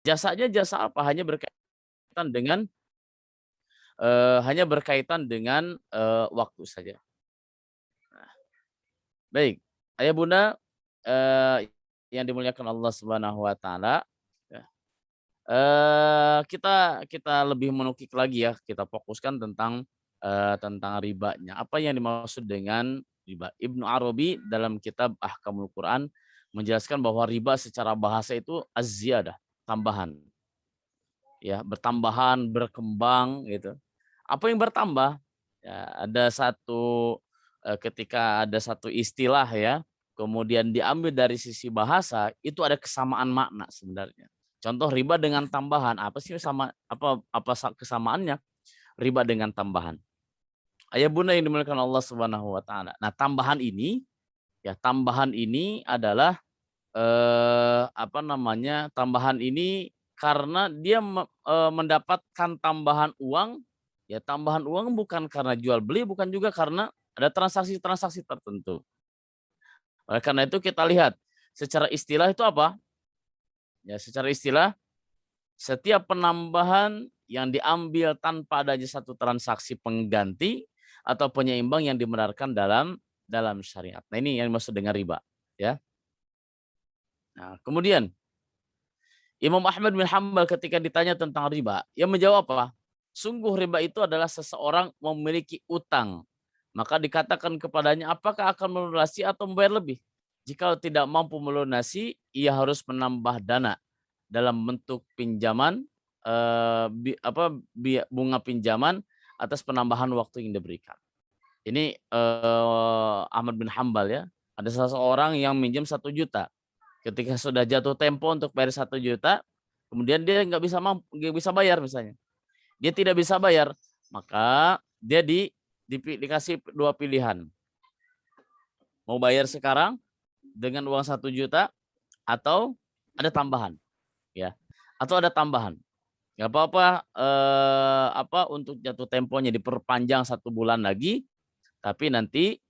Jasanya jasa apa? Hanya berkaitan dengan waktu saja. Nah, baik, ayah bunda yang dimuliakan Allah Subhanahu Wa Taala, ya, kita kita lebih menukik lagi ya, kita fokuskan tentang ribanya. Apa yang dimaksud dengan riba? Ibnu Arabi dalam kitab Ahkamul Quran menjelaskan bahwa riba secara bahasa itu az-ziyadah, tambahan. Ya, bertambahan, berkembang gitu. Apa yang bertambah? Ya, ketika ada satu istilah ya, kemudian diambil dari sisi bahasa, itu ada kesamaan makna sebenarnya. Contoh riba dengan tambahan, apa sih kesamaannya? Riba dengan tambahan. Ayah bunda yang dimuliakan Allah Subhanahu wa taala. Nah, tambahan ini adalah tambahan ini karena dia mendapatkan tambahan uang, ya tambahan uang bukan karena jual beli, bukan juga karena ada transaksi-transaksi tertentu. Oleh karena itu kita lihat secara istilah itu apa? Ya, secara istilah setiap penambahan yang diambil tanpa adanya satu transaksi pengganti atau penyeimbang yang dibenarkan dalam syariat. Nah, ini yang dimaksud dengan riba, ya. Nah, kemudian Imam Ahmad bin Hambal ketika ditanya tentang riba, ia menjawab apa? Sungguh riba itu adalah seseorang memiliki utang. Maka dikatakan kepadanya, apakah akan melunasi atau membayar lebih? Jika tidak mampu melunasi, ia harus menambah dana dalam bentuk pinjaman, bunga pinjaman atas penambahan waktu yang diberikan. Ini Ahmad bin Hambal ya. Ada seseorang yang minjem 1 juta. Ketika sudah jatuh tempo untuk bayar 1 juta, kemudian dia nggak bisa bayar misalnya. Dia tidak bisa bayar, maka dia dikasih 2 pilihan. Mau bayar sekarang dengan uang 1 juta atau ada tambahan, ya. Atau ada tambahan. Nggak apa-apa untuk jatuh temponya diperpanjang 1 bulan lagi, tapi nanti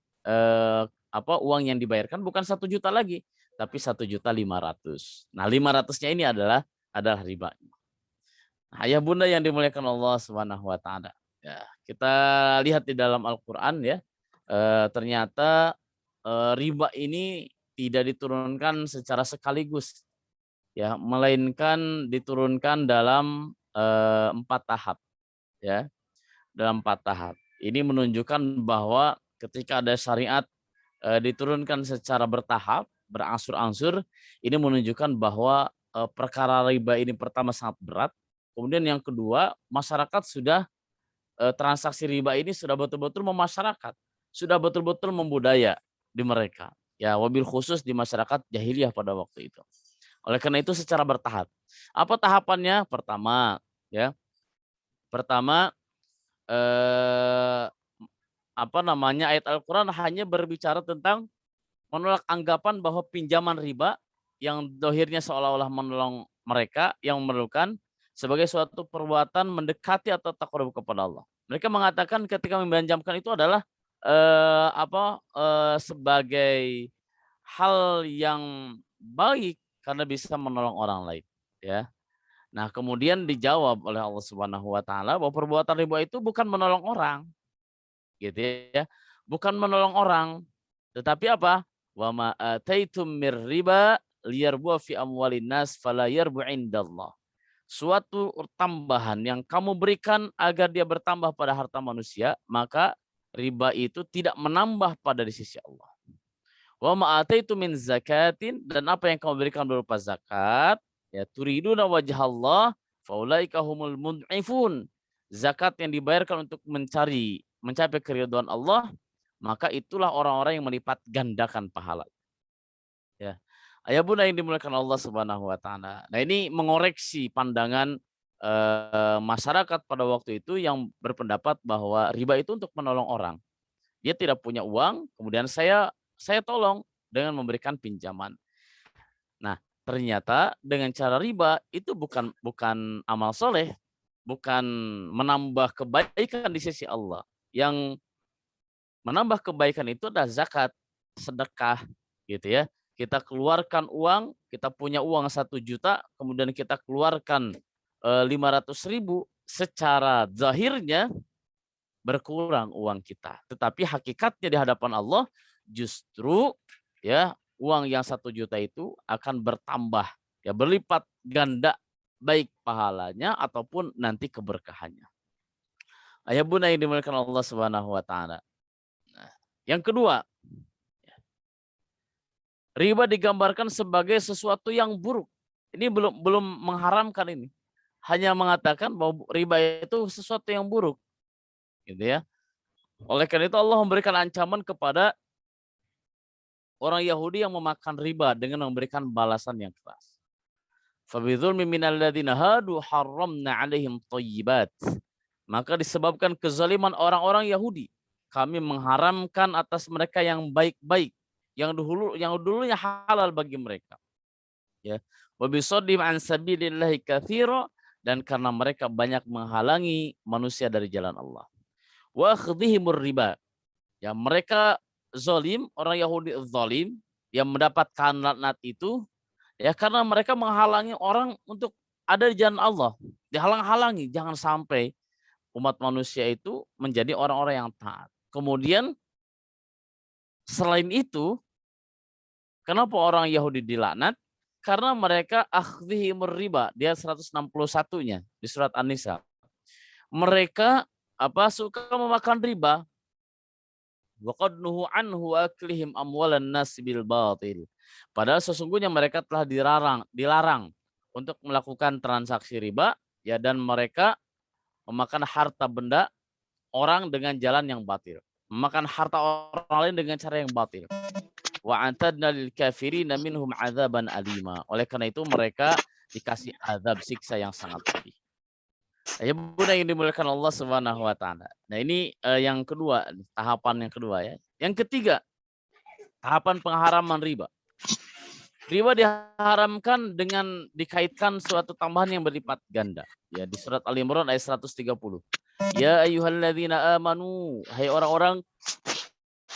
uang yang dibayarkan bukan 1 juta lagi, tapi 1.500.000. Nah, 500-nya ini adalah riba. Nah, ayah bunda yang dimuliakan Allah Subhanahu wa taala. Ya, kita lihat di dalam Al-Qur'an ya, ternyata riba ini tidak diturunkan secara sekaligus ya, melainkan diturunkan dalam 4 tahap ya, dalam 4 tahap. Ini menunjukkan bahwa ketika ada syariat diturunkan secara bertahap, berangsur-angsur, ini menunjukkan bahwa perkara riba ini pertama sangat berat, kemudian yang kedua masyarakat sudah transaksi riba ini sudah betul-betul memasyarakat, sudah betul-betul membudaya di mereka. Ya, wabil khusus di masyarakat jahiliyah pada waktu itu. Oleh karena itu secara bertahap. Apa tahapannya? Pertama eh, ayat Al-Qur'an hanya berbicara tentang menolak anggapan bahwa pinjaman riba yang dohirnya seolah-olah menolong mereka yang memerlukan sebagai suatu perbuatan mendekati atau takarub kepada Allah. Mereka mengatakan ketika meminjamkan itu adalah sebagai hal yang baik karena bisa menolong orang lain, ya. Nah, kemudian dijawab oleh Allah Subhanahu wa taala bahwa perbuatan riba itu bukan menolong orang, gitu ya. Bukan menolong orang, tetapi apa? Wa ma ataitum mir riba liyarbu fi amwalin nas fala yarbu indallah. Suatu tambahan yang kamu berikan agar dia bertambah pada harta manusia, maka riba itu tidak menambah pada di sisi Allah. Wa ma ataitum min zakatin, dan apa yang kamu berikan berupa zakat, ya turiduna wajhallah faulaika humul mud'ifun. Zakat yang dibayarkan untuk mencapai keridhaan Allah, maka itulah orang-orang yang melipat gandakan pahala. Ya. Ayah bunda yang dimuliakan Allah Subhanahu wa taala. Nah, ini mengoreksi pandangan masyarakat pada waktu itu yang berpendapat bahwa riba itu untuk menolong orang. Dia tidak punya uang, kemudian saya tolong dengan memberikan pinjaman. Nah, ternyata dengan cara riba itu bukan amal soleh, bukan menambah kebaikan di sisi Allah. Yang menambah kebaikan itu adalah zakat, sedekah, gitu ya. kita keluarkan uang, kita punya uang 1 juta, kemudian kita keluarkan 500.000, secara zahirnya berkurang uang kita. Tetapi hakikatnya di hadapan Allah justru ya uang yang 1 juta itu akan bertambah, ya berlipat ganda, baik pahalanya ataupun nanti keberkahannya. Ayah bunda yang dimuliakan Allah Subhanahu wa taala. Nah, yang kedua, riba digambarkan sebagai sesuatu yang buruk. Ini belum mengharamkan ini. Hanya mengatakan bahwa riba itu sesuatu yang buruk. Gitu ya. Oleh karena itu Allah memberikan ancaman kepada orang Yahudi yang memakan riba dengan memberikan balasan yang keras. Fabidzulmi minal ladzina hadu harramna 'alaihim thayyibat. Maka disebabkan kezaliman orang-orang Yahudi, kami mengharamkan atas mereka yang baik-baik, yang dulunya halal bagi mereka. Ya. Wa bisaddim an sabilillahi katsira, dan karena mereka banyak menghalangi manusia dari jalan Allah. Wa akhdhihimur riba. Ya, mereka zalim, orang Yahudi zalim yang mendapatkan laknat itu ya karena mereka menghalangi orang untuk ada di jalan Allah. Dihalang-halangi, jangan sampai umat manusia itu menjadi orang-orang yang taat. Kemudian selain itu, kenapa orang Yahudi dilaknat? Karena mereka akhdhihimur riba, dia 161-nya di surat An-Nisa. Mereka suka memakan riba. Wa qad nuhu anhu aklihim amwalan nas bil batil. Padahal sesungguhnya mereka telah dilarang untuk melakukan transaksi riba, ya, dan mereka memakan harta benda orang dengan jalan yang batil. Memakan harta orang lain dengan cara yang batil. Wa atadna lil kafirina minhum adzaban alima. Oleh karena itu mereka dikasih azab siksa yang sangat pedih. Ya bunda yang dimuliakan Allah Subhanahu wa taala. Nah, ini yang kedua, tahapan yang kedua ya. Yang ketiga, tahapan pengharaman riba. Riba diharamkan dengan dikaitkan suatu tambahan yang berlipat ganda. Ya, di surat Al-Imran ayat 130. Ya ayyuhalladzina amanu, hai orang-orang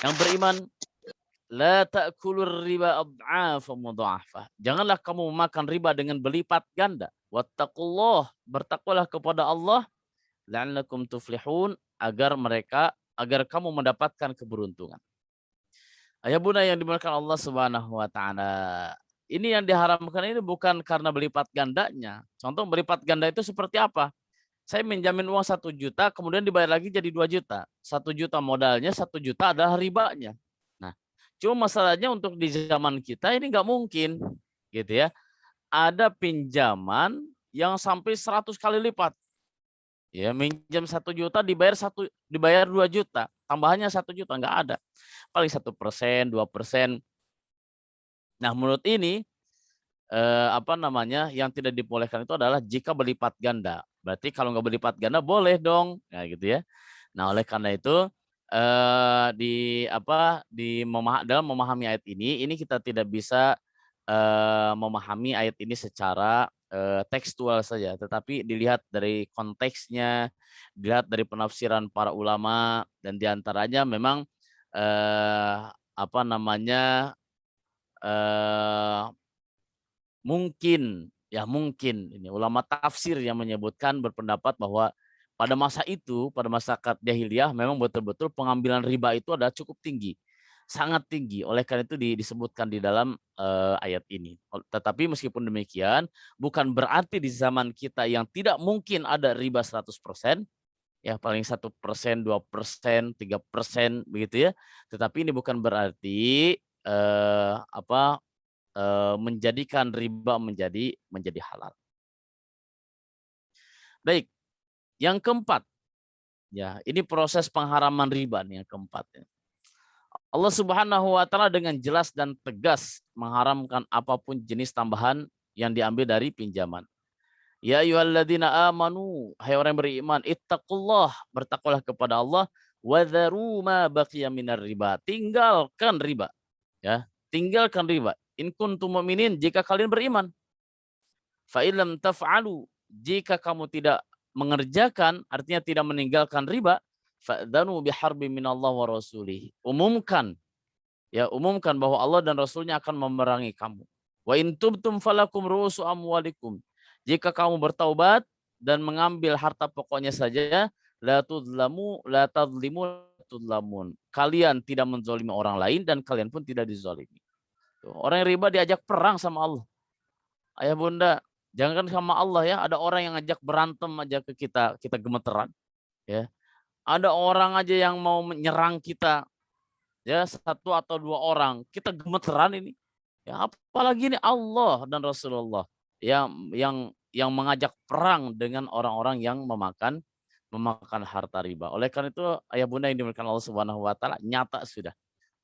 yang beriman, la ta'kulur riba ad'afan mudha'afah. Janganlah kamu memakan riba dengan berlipat ganda. Wattaqullah, bertakwalah kepada Allah, la'allakum tuflihun, agar kamu mendapatkan keberuntungan. Ayah bunda yang dimuliakan Allah Subhanahu wa taala. Ini yang diharamkan ini bukan karena berlipat gandanya. Contoh berlipat ganda itu seperti apa? Saya menjamin uang 1 juta, kemudian dibayar lagi jadi 2 juta. 1 juta modalnya, 1 juta adalah ribanya. Nah, cuma masalahnya untuk di zaman kita ini nggak mungkin, gitu ya. Ada pinjaman yang sampai 100 kali lipat. Ya, minjam 1 juta dibayar 2 juta, tambahannya 1 juta, nggak ada. Paling 1%, 2%. Nah, menurut ini yang tidak dibolehkan itu adalah jika berlipat ganda. Berarti kalau nggak berlipat ganda boleh dong, ya gitu ya. Nah, oleh karena itu dalam memahami ayat ini kita tidak bisa memahami ayat ini secara tekstual saja, tetapi dilihat dari konteksnya, dilihat dari penafsiran para ulama, dan diantaranya memang eh, apa namanya mungkin ini ulama tafsir yang menyebutkan, berpendapat bahwa pada masa itu, pada masyarakat jahiliyah memang betul-betul pengambilan riba itu adalah cukup tinggi, sangat tinggi. Oleh karena itu disebutkan di dalam ayat ini. Tetapi meskipun demikian, bukan berarti di zaman kita yang tidak mungkin ada riba 100%, ya paling 1%, 2%, 3% begitu ya. Tetapi ini bukan berarti menjadikan riba menjadi halal. Baik, yang keempat, ya ini proses pengharaman riba nih yang keempat. Ya. Allah Subhanahu wa taala dengan jelas dan tegas mengharamkan apapun jenis tambahan yang diambil dari pinjaman. Ya ayyuhalladzina amanu, hai orang yang beriman, ittaqullah, bertakwalah kepada Allah, wa dzaru ma baqiya minar riba, tinggalkan riba. Ya, tinggalkan riba. In kuntum mu'minin, jika kalian beriman. Fa illam taf'alu, jika kamu tidak mengerjakan, artinya tidak meninggalkan riba, fa'dzanu biharbin minallah wa rasulih. Umumkan Ya, umumkan bahwa Allah dan Rasulnya akan memerangi kamu. Wa in tubtum falakum ru'usu amwalikum. Jika kamu bertaubat dan mengambil harta pokoknya saja, la tadlimu tudlamun. Kalian tidak menzalimi orang lain dan kalian pun tidak dizalimi. Orang yang riba diajak perang sama Allah. Ayah bunda, jangan sama Allah ya, ada orang yang ngajak berantem aja ke kita, kita gemeteran. Ya, ada orang aja yang mau menyerang kita, ya satu atau dua orang, kita gemeteran ini. Ya, apalagi ini Allah dan Rasulullah yang mengajak perang dengan orang-orang yang memakan harta riba. Oleh karena itu, ayah bunda yang dimuliakan Allah Subhanahu wa taala, nyata sudah,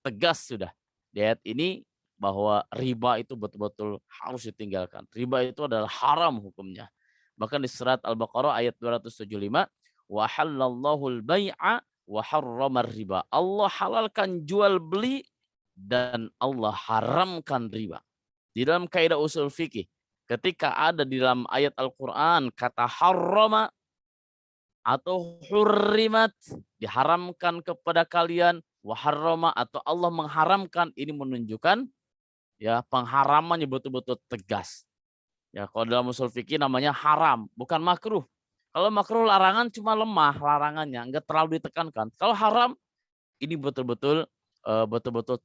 tegas sudah di ayat ini bahwa riba itu betul-betul harus ditinggalkan. Riba itu adalah haram hukumnya. Bahkan di surat Al-Baqarah ayat 275, wa halallahu al-bai'a wa harramar riba. Allah halalkan jual beli dan Allah haramkan riba. Di dalam kaidah usul fikih, ketika ada di dalam ayat Al-Qur'an kata harrama atau hurrimat, diharamkan kepada kalian, wa harrama atau Allah mengharamkan, ini menunjukkan ya pengharamannya betul-betul tegas. Ya, kalau dalam usul fikih namanya haram, bukan makruh. Kalau makruh larangan cuma lemah larangannya, enggak terlalu ditekankan. Kalau haram ini betul-betul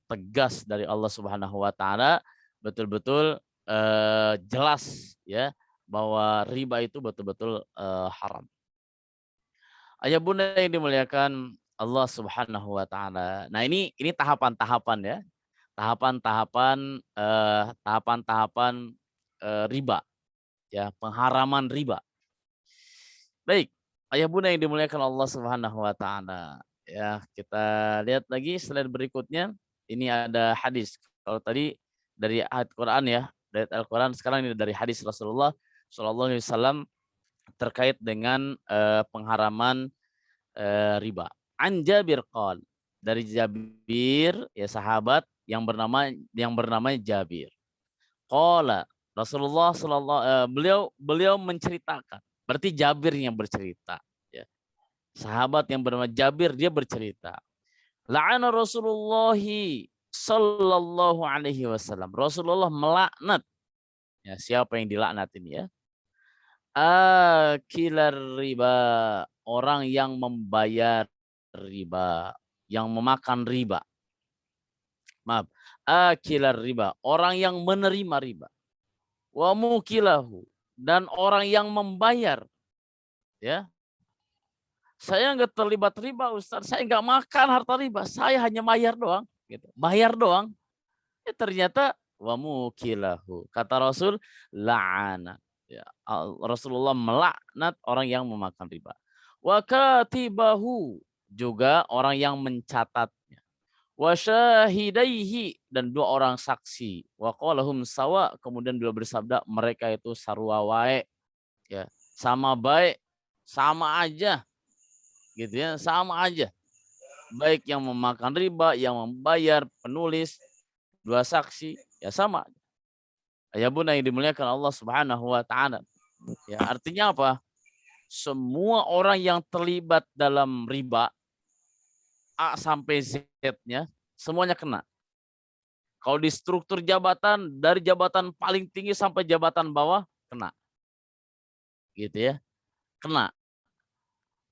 tegas dari Allah Subhanahu wa taala, betul-betul jelas ya bahwa riba itu betul-betul haram. Ayah bunda yang dimuliakan Allah Subhanahu wa taala. Nah, ini tahapan-tahapan ya. Tahapan-tahapan riba ya, pengharaman riba. Baik, ayah bunda yang dimuliakan Allah Subhanahu wa taala. Ya, kita lihat lagi slide berikutnya. Ini ada hadis. Kalau tadi dari ayat Quran ya, dari Al-Quran, sekarang ini dari hadis Rasulullah Shallallahu alaihi wasallam terkait dengan pengharaman riba. An Jabir qol, dari Jabir ya sahabat yang bernama Jabir. Qala Rasulullah beliau menceritakan. Berarti Jabir yang bercerita ya. Sahabat yang bernama Jabir dia bercerita. La'ana Rasulullah sallallahu alaihi wasallam. Rasulullah melaknat. Ya, siapa yang dilaknat ini ya? Akilar riba, orang yang membayar riba, yang memakan riba. Maaf, akilar riba, orang yang menerima riba. Wa mukilahu, dan orang yang membayar. Ya, saya nggak terlibat riba, Ustaz. Saya nggak makan harta riba. Saya hanya bayar doang. Gitu. Bayar doang. Ya, ternyata wa mukilahu. Kata Rasul, la'ana. Ya, Rasulullah melaknat orang yang memakan riba. Wa katibahu, juga orang yang mencatatnya. Wa syahidaihi, dan dua orang saksi. Wa qalahum sawa, kemudian beliau bersabda mereka itu sarua wae. Ya, sama baik, sama aja. Gitu ya, sama aja. Baik yang memakan riba, yang membayar, penulis, dua saksi, ya sama. Ya bunda yang dimuliakan Allah Subhanahu wa taala. Ya, artinya apa? Semua orang yang terlibat dalam riba A sampai Z-nya semuanya kena. Kalau di struktur jabatan dari jabatan paling tinggi sampai jabatan bawah kena. Gitu ya. Kena.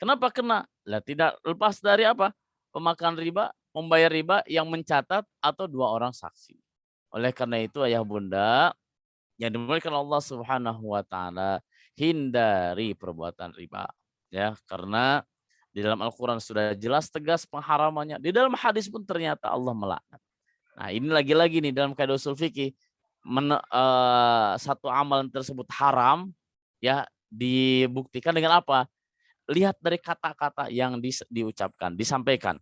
Kenapa kena? Lah tidak lepas dari apa? Pemakan riba, membayar riba, yang mencatat atau dua orang saksi. Oleh karena itu ayah bunda yang dimuliakan Allah Subhanahu wa taala, hindari perbuatan riba. Ya, karena di dalam Al-Qur'an sudah jelas tegas pengharamannya. Di dalam hadis pun ternyata Allah melaknat. Nah, ini lagi-lagi nih dalam kaidah usul fikih, satu amalan tersebut haram ya dibuktikan dengan apa? Lihat dari kata-kata yang diucapkan, disampaikan.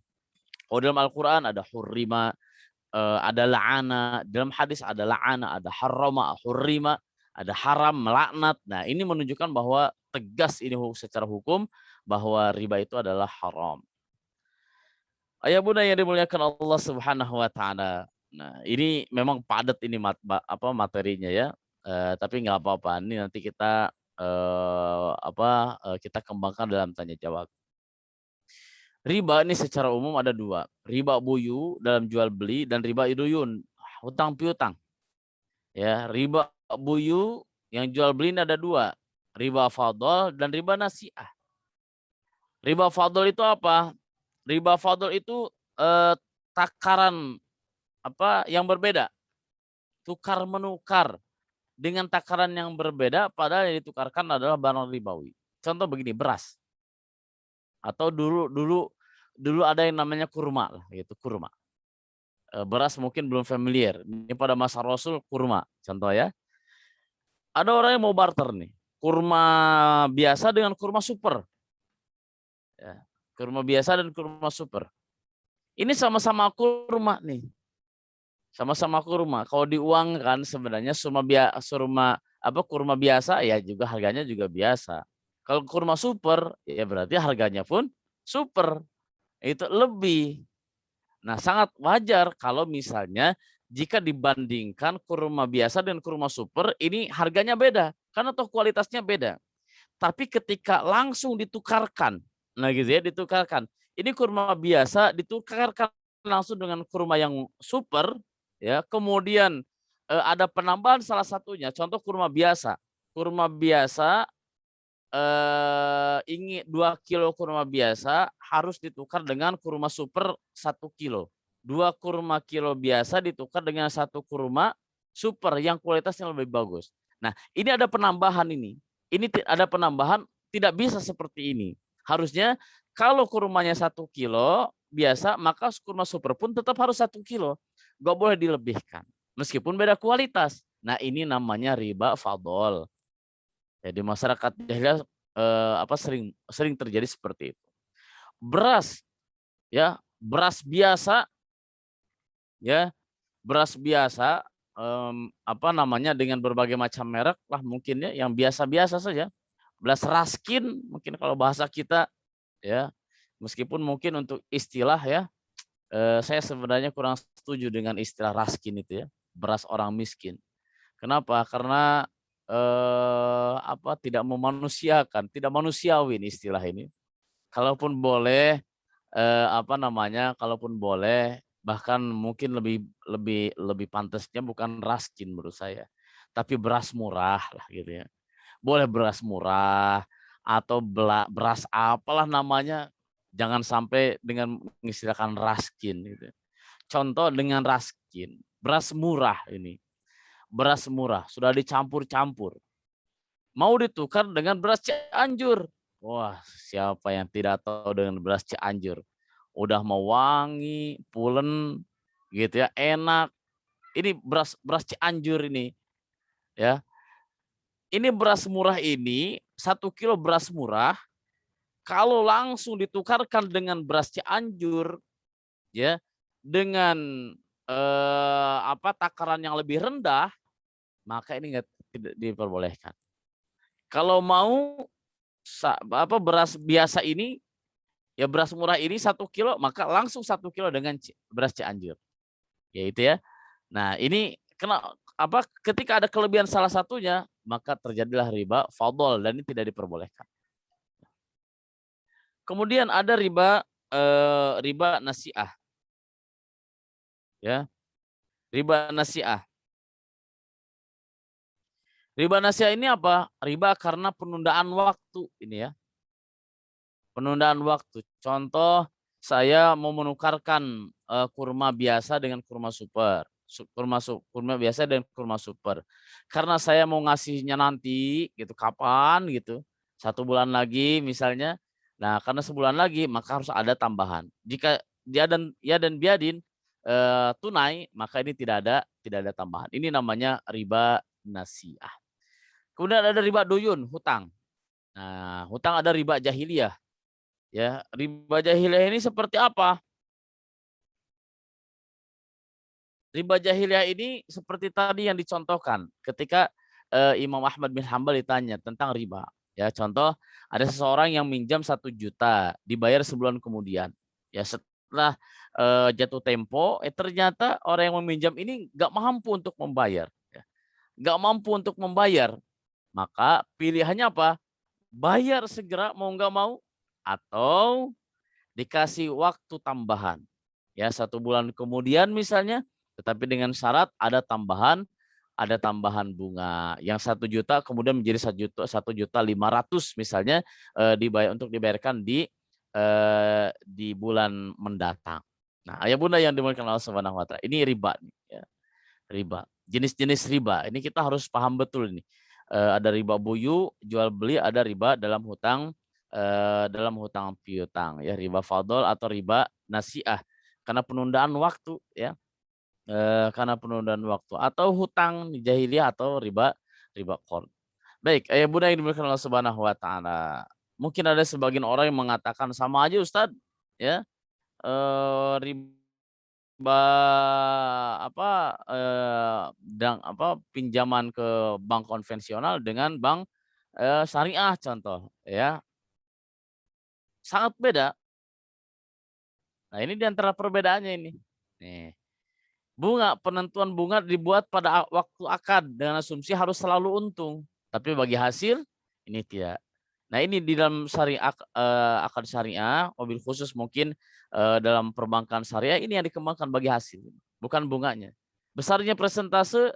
Oh, dalam Al-Qur'an ada hurrima, ada la'ana, dalam hadis ada la'ana, ada harrama, hurrima, ada haram, melaknat. Nah, ini menunjukkan bahwa tegas ini secara hukum bahwa riba itu adalah haram. Ayah bunda yang dimuliakan Allah Subhanahu wa taala. Nah, ini memang padat ini materinya ya. Tapi nggak apa-apa. Ini nanti kita kita kembangkan dalam tanya jawab. Riba ini secara umum ada dua. Riba buyu dalam jual beli dan riba iduyun, hutang piutang. Ya, riba buyu yang jual beli ini ada dua. Riba fadl dan riba nasi'ah. Riba fadl itu apa? Riba fadl itu takaran apa yang berbeda. Tukar menukar dengan takaran yang berbeda padahal yang ditukarkan adalah barang ribawi. Contoh begini, beras. Atau dulu ada yang namanya kurma lah gitu, kurma. Beras mungkin belum familiar. Ini pada masa Rasul kurma, contoh ya. Ada orang yang mau barter nih, kurma biasa dengan kurma super. Ya, kurma biasa dan kurma super. Ini sama-sama kurma nih. Sama-sama kurma. Kalau diuangkan sebenarnya kurma biasa ya juga harganya juga biasa. Kalau kurma super ya berarti harganya pun super. Itu lebih. Nah, sangat wajar kalau misalnya jika dibandingkan kurma biasa dan kurma super, ini harganya beda karena toh kualitasnya beda. Tapi ketika langsung ditukarkan, nah gitu ya, ditukarkan. Ini kurma biasa ditukarkan langsung dengan kurma yang super, ya. Kemudian ada penambahan salah satunya, contoh kurma biasa. Kurma biasa ingin 2 kilo kurma biasa harus ditukar dengan kurma super 1 kilo. 2 kurma kilo biasa ditukar dengan 1 kurma super yang kualitasnya lebih bagus. Nah, ini ada penambahan ini. Ini ada penambahan, tidak bisa seperti ini. Harusnya kalau kurmanya 1 kilo biasa, maka kurma super pun tetap harus 1 kilo. Gak boleh dilebihkan. Meskipun beda kualitas. Nah, ini namanya riba fadol. Jadi masyarakat jahiliyah sering terjadi seperti itu. Beras, ya, beras biasa, ya, beras biasa, dengan berbagai macam merek lah mungkin ya, yang biasa-biasa saja. Beras raskin mungkin kalau bahasa kita, ya, meskipun mungkin untuk istilah ya, saya sebenarnya kurang setuju dengan istilah raskin itu ya, beras orang miskin. Kenapa? Karena tidak memanusiakan, tidak manusiawi ini istilah ini. Kalaupun boleh kalaupun boleh bahkan mungkin lebih lebih lebih pantasnya bukan raskin menurut saya, tapi beras murah lah gitu ya. Boleh beras murah atau beras apalah namanya, jangan sampai dengan mengistilahkan raskin gitu. Contoh dengan raskin, beras murah ini. Beras murah sudah dicampur-campur. Mau ditukar dengan beras Cianjur. Wah, siapa yang tidak tahu dengan beras Cianjur? Udah mau wangi, pulen, gitu ya, enak. Ini beras beras Cianjur ini, ya. Ini beras murah ini, 1 kilo beras murah, kalau langsung ditukarkan dengan beras Cianjur, ya, dengan takaran yang lebih rendah, maka ini tidak diperbolehkan. Kalau mau beras biasa ini, ya beras murah ini 1 kilo, maka langsung 1 kilo dengan beras Cianjur. Ya itu ya. Nah ini ketika ada kelebihan salah satunya, maka terjadilah riba fadl dan ini tidak diperbolehkan. Kemudian ada riba nasi'ah. Ya. Riba nasi'ah. Riba nasi'ah ini apa? Riba karena penundaan waktu ini ya. Penundaan waktu. Contoh, saya mau menukarkan kurma biasa dengan kurma super. Kurma biasa dan kurma super. Karena saya mau ngasihnya nanti gitu, kapan gitu. 1 bulan lagi misalnya. Nah, karena sebulan lagi maka harus ada tambahan. Jika dia dan biadin tunai, maka ini tidak ada tambahan. Ini namanya riba nasi'ah. Kemudian ada riba duyun, hutang. Nah, hutang ada riba jahiliyah. Ya, riba jahiliyah ini seperti apa? Riba jahiliyah ini seperti tadi yang dicontohkan ketika Imam Ahmad bin Hambal ditanya tentang riba. Ya, contoh ada seseorang yang minjam 1 juta, dibayar sebulan kemudian. Ya, setelah jatuh tempo, ternyata orang yang meminjam ini nggak mampu untuk membayar. Ya. Nggak mampu untuk membayar. Maka pilihannya apa? Bayar segera mau nggak mau, atau dikasih waktu tambahan. Ya, 1 bulan kemudian misalnya, tetapi dengan syarat ada tambahan bunga. Yang 1 juta kemudian menjadi 1.500.000 misalnya, untuk dibayarkan di bulan mendatang. Nah, ayah bunda yang dimuliakan Allah Subhanahu wa taala, ini riba nih, ya. Riba. Jenis-jenis riba. Ini kita harus paham betul ini. Ada riba buyu, jual beli, ada riba dalam hutang piutang, ya, riba fadl atau riba nasiah karena penundaan waktu, ya. Karena penundaan waktu atau hutang jahiliyah atau riba qard. Baik, ayah bunda yang dimuliakan Allah Subhanahu wa taala. Mungkin ada sebagian orang yang mengatakan sama aja Ustadz, ya. Riba pinjaman ke bank konvensional dengan bank syariah contoh, ya. Sangat beda. Nah, ini di antara perbedaannya ini. Nih. Penentuan bunga dibuat pada waktu akad dengan asumsi harus selalu untung. Tapi bagi hasil ini tidak. Nah, ini di dalam akad syariah, mobil khusus mungkin dalam perbankan syariah ini yang dikembangkan bagi hasil, bukan bunganya. Besarnya persentase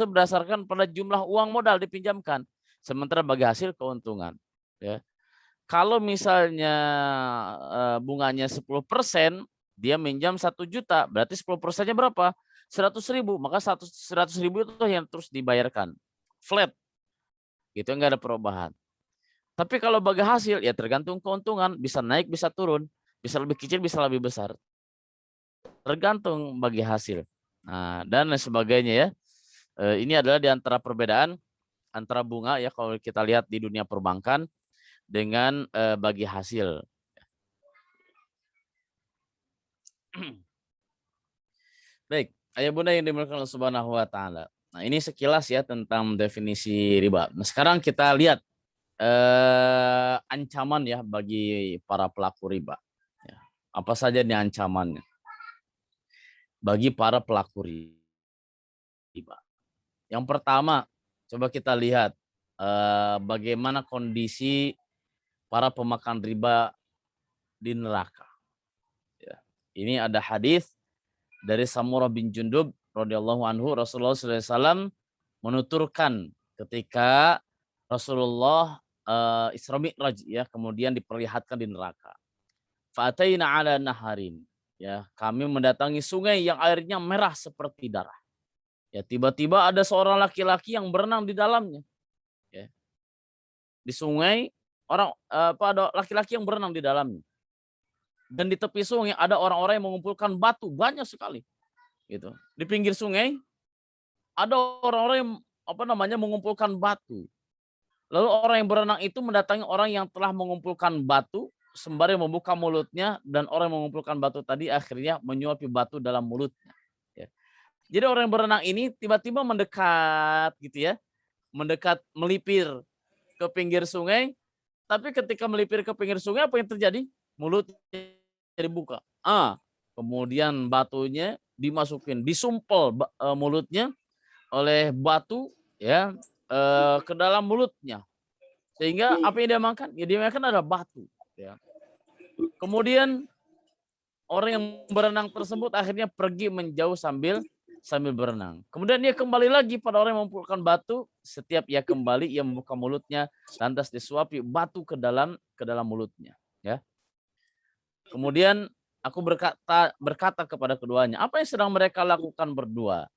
berdasarkan pada jumlah uang modal dipinjamkan, sementara bagi hasil keuntungan. Ya. Kalau misalnya bunganya 10%, dia minjam 1 juta, berarti 10%-nya berapa? 100.000, maka 100.000 itu yang terus dibayarkan. Flat. Gitu, enggak ada perubahan. Tapi kalau bagi hasil, ya tergantung keuntungan, bisa naik, bisa turun, bisa lebih kecil, bisa lebih besar. Tergantung bagi hasil. Nah, dan lain sebagainya, ya. Ini adalah di antara perbedaan antara bunga, ya, kalau kita lihat di dunia perbankan dengan bagi hasil. Baik, ayah bunda yang dimuliakan Allah Subhanahu wa taala. Nah, ini sekilas ya tentang definisi riba. Nah, sekarang kita lihat ancaman ya bagi para pelaku riba. Ya, apa saja nih ancamannya bagi para pelaku riba? Yang pertama, coba kita lihat bagaimana kondisi para pemakan riba di neraka. Ya, ini ada hadis dari Samurah bin Jundub radhiyallahu anhu, Rasulullah SAW menuturkan ketika Rasulullah Isra Mi'raj, ya, kemudian diperlihatkan di neraka. Fa'ataina ala naharin, ya, kami mendatangi sungai yang airnya merah seperti darah. Ya, tiba-tiba ada seorang laki-laki yang berenang di dalamnya. Ya. Di sungai ada laki-laki yang berenang di dalamnya. Dan di tepi sungai ada orang-orang yang mengumpulkan batu banyak sekali. Gitu. Di pinggir sungai ada orang-orang yang mengumpulkan batu. Lalu orang yang berenang itu mendatangi orang yang telah mengumpulkan batu sembari membuka mulutnya, dan orang yang mengumpulkan batu tadi akhirnya menyuapi batu dalam mulutnya. Ya. Jadi orang yang berenang ini tiba-tiba mendekat gitu, ya, melipir ke pinggir sungai. Tapi ketika melipir ke pinggir sungai, apa yang terjadi? Mulutnya dibuka. Kemudian batunya dimasukin, disumpel mulutnya oleh batu, ya, ke dalam mulutnya. Sehingga apa yang dia makan? Ya, dia makan ada batu. Ya. Kemudian orang yang berenang tersebut akhirnya pergi menjauh sambil berenang. Kemudian dia kembali lagi pada orang yang mengumpulkan batu. Setiap ia kembali, ia membuka mulutnya, lantas disuapi batu ke dalam mulutnya. Ya. Kemudian aku berkata kepada keduanya, apa yang sedang mereka lakukan berdua?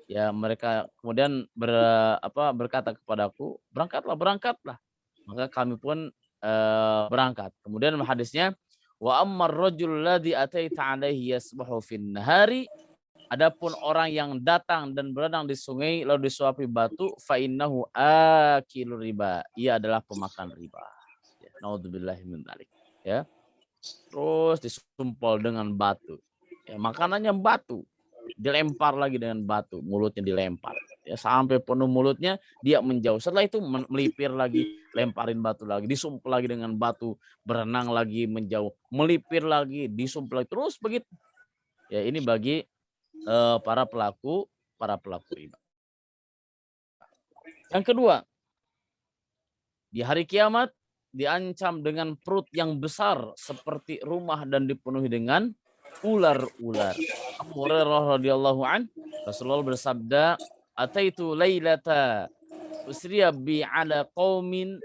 Ya, mereka kemudian berkata kepadaku, berangkatlah. Maka kami pun berangkat. Kemudian hadisnya, wa ammar rajul ladzi ataita alaihi yasbahu fin nahari, adapun orang yang datang dan berenang di sungai lalu disuapi batu, fa innahu akilur riba, ia adalah pemakan riba. Ya, naudzubillahi min dzalik. Ya. Terus disumpel dengan batu. Ya, makanannya batu. Dilempar lagi dengan batu, mulutnya dilempar. Ya, sampai penuh mulutnya, dia menjauh. Setelah itu melipir lagi, lemparin batu lagi, disumpel lagi dengan batu, berenang lagi menjauh, melipir lagi, disumpel lagi, terus begitu. Ya, ini bagi para pelaku riba. Yang kedua, di hari kiamat diancam dengan perut yang besar seperti rumah dan dipenuhi dengan ular-ular. Abu Hurairah radhiyallahu an, Rasulullah bersabda, "Ataitu lailata usriya bi ala qaumin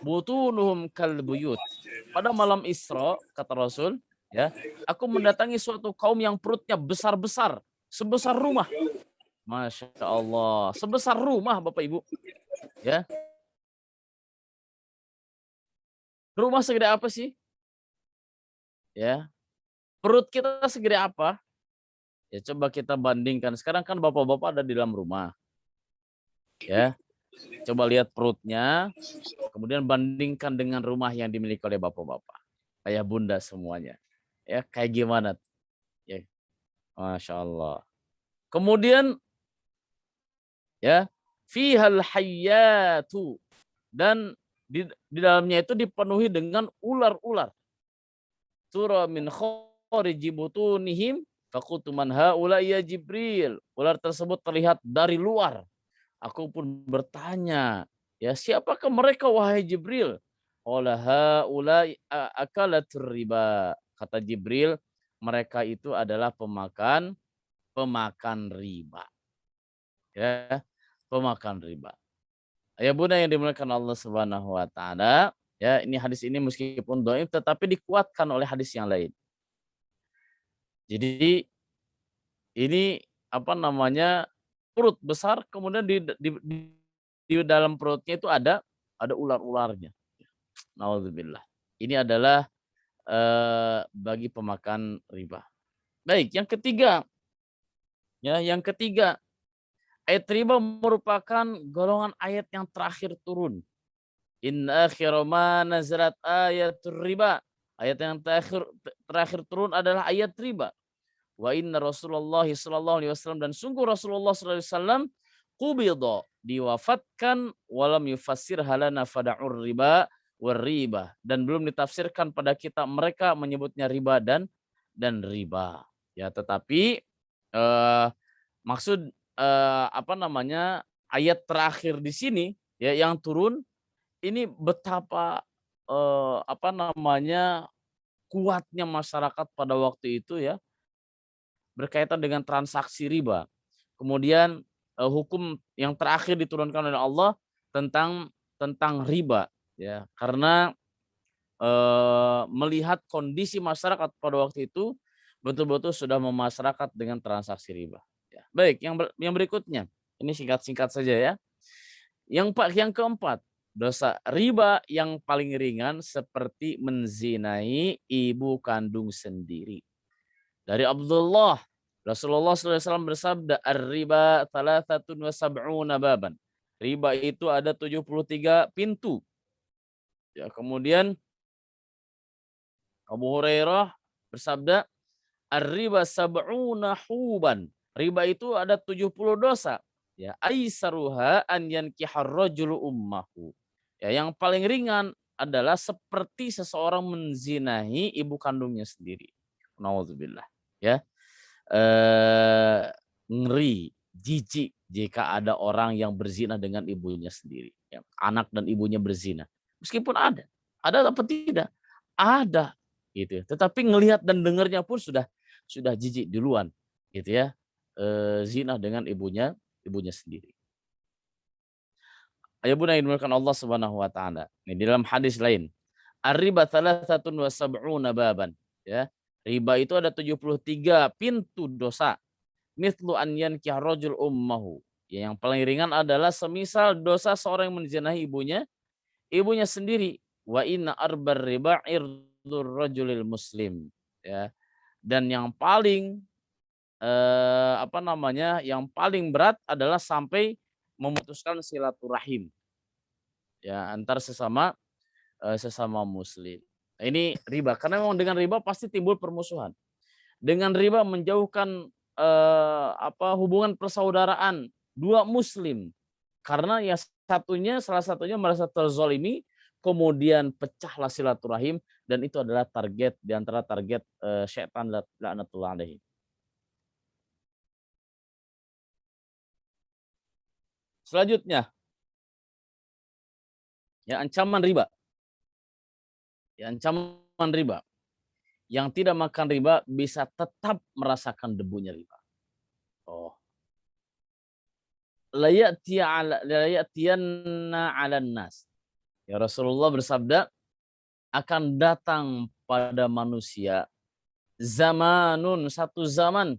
butunuhum kalbuyut." Pada malam Isra, kata Rasul, ya, aku mendatangi suatu kaum yang perutnya besar-besar, sebesar rumah. Masya Allah, sebesar rumah Bapak Ibu, ya. Rumah segede apa sih? Ya, perut kita segede apa? Ya coba kita bandingkan. Sekarang kan bapak-bapak ada di dalam rumah, ya. Coba lihat perutnya, kemudian bandingkan dengan rumah yang dimiliki oleh bapak-bapak, ayah bunda semuanya. Ya, kayak gimana? Ya, Masya Allah. Kemudian ya, fihal hayyatu, dan di dalamnya itu dipenuhi dengan ular-ular. Tura min khariji butunihim faqultu man haula ya Jibril. Ular tersebut terlihat dari luar. Aku pun bertanya, ya siapakah mereka wahai Jibril? Qala haula akalatur riba. Kata Jibril, mereka itu adalah pemakan riba. Ya, pemakan riba. Ya Bunda yang dimuliakan Allah Subhanahu wa taala, ya ini hadis ini meskipun dhaif tetapi dikuatkan oleh hadis yang lain. Jadi ini apa namanya, perut besar kemudian di dalam perutnya itu ada ular-ularnya. Nauzubillah. Ini adalah bagi pemakan riba. Baik, yang ketiga, ya yang ketiga, ayat riba merupakan golongan ayat yang terakhir turun. Inna akhira ma nazalat ayatul riba. Ayat yang terakhir turun adalah ayat riba. Wa inna Rasulullah sallallahu alaihi wasallam, dan sungguh Rasulullah sallallahu alaihi wasallam qubida, diwafatkan, walam yufassir halana fada'ur riba war riba, dan belum ditafsirkan pada kita, mereka menyebutnya riba dan riba. Ya, tetapi maksud apa namanya, ayat terakhir di sini ya yang turun ini betapa apa namanya, kuatnya masyarakat pada waktu itu ya, berkaitan dengan transaksi riba. Kemudian hukum yang terakhir diturunkan oleh Allah tentang riba ya. Karena melihat kondisi masyarakat pada waktu itu betul-betul sudah memasyarakat dengan transaksi riba. Ya. Baik, yang berikutnya. Ini singkat-singkat saja ya. Yang keempat, dosa riba yang paling ringan seperti menzinai ibu kandung sendiri. Dari Abdullah, Rasulullah SAW bersabda, "Ar-riba thalathatun wa sab'una baban." Riba itu ada 73 pintu. Ya, kemudian Abu Hurairah bersabda, "Ar-riba sab'una huban." Riba itu ada 70 dosa. Ya, aisaruha an yankihar rajulu ummahu. Ya, yang paling ringan adalah seperti seseorang menzinahi ibu kandungnya sendiri. Nauzubillah. Ya. Ngeri, jijik jika ada orang yang berzina dengan ibunya sendiri. Ya, anak dan ibunya berzina. Meskipun ada apa tidak? Ada, gitu ya. Tetapi ngelihat dan dengarnya pun sudah jijik duluan, gitu ya. Zina dengan ibunya sendiri. Ya buna yang dimuliakan Allah Subhanahu wa taala. Ini dalam hadis lain, "Ar-riba thalathatun wa sab'una baban." Ya. Riba itu ada 73 pintu dosa. Mithlu an yankih rajul ummahu. Ya, yang paling ringan adalah semisal dosa seorang yang menzinahi ibunya sendiri. Wa inna arbar riba irdur rajulil muslim. Ya. Dan yang paling apa namanya? Yang paling berat adalah sampai memutuskan silaturahim ya antar sesama muslim. Nah, ini riba, karena memang dengan riba pasti timbul permusuhan. Dengan riba menjauhkan apa, hubungan persaudaraan dua muslim. Karena ya salah satunya merasa terzolimi, kemudian pecahlah silaturahim, dan itu adalah target di antara target syaitan laknatullah alaihi. Selanjutnya, ya ancaman riba. Ya, ancaman riba. Yang tidak makan riba bisa tetap merasakan debunya riba. Oh. La ya'tiyanna 'alan nas. Ya Rasulullah bersabda, akan datang pada manusia zamanun, satu zaman,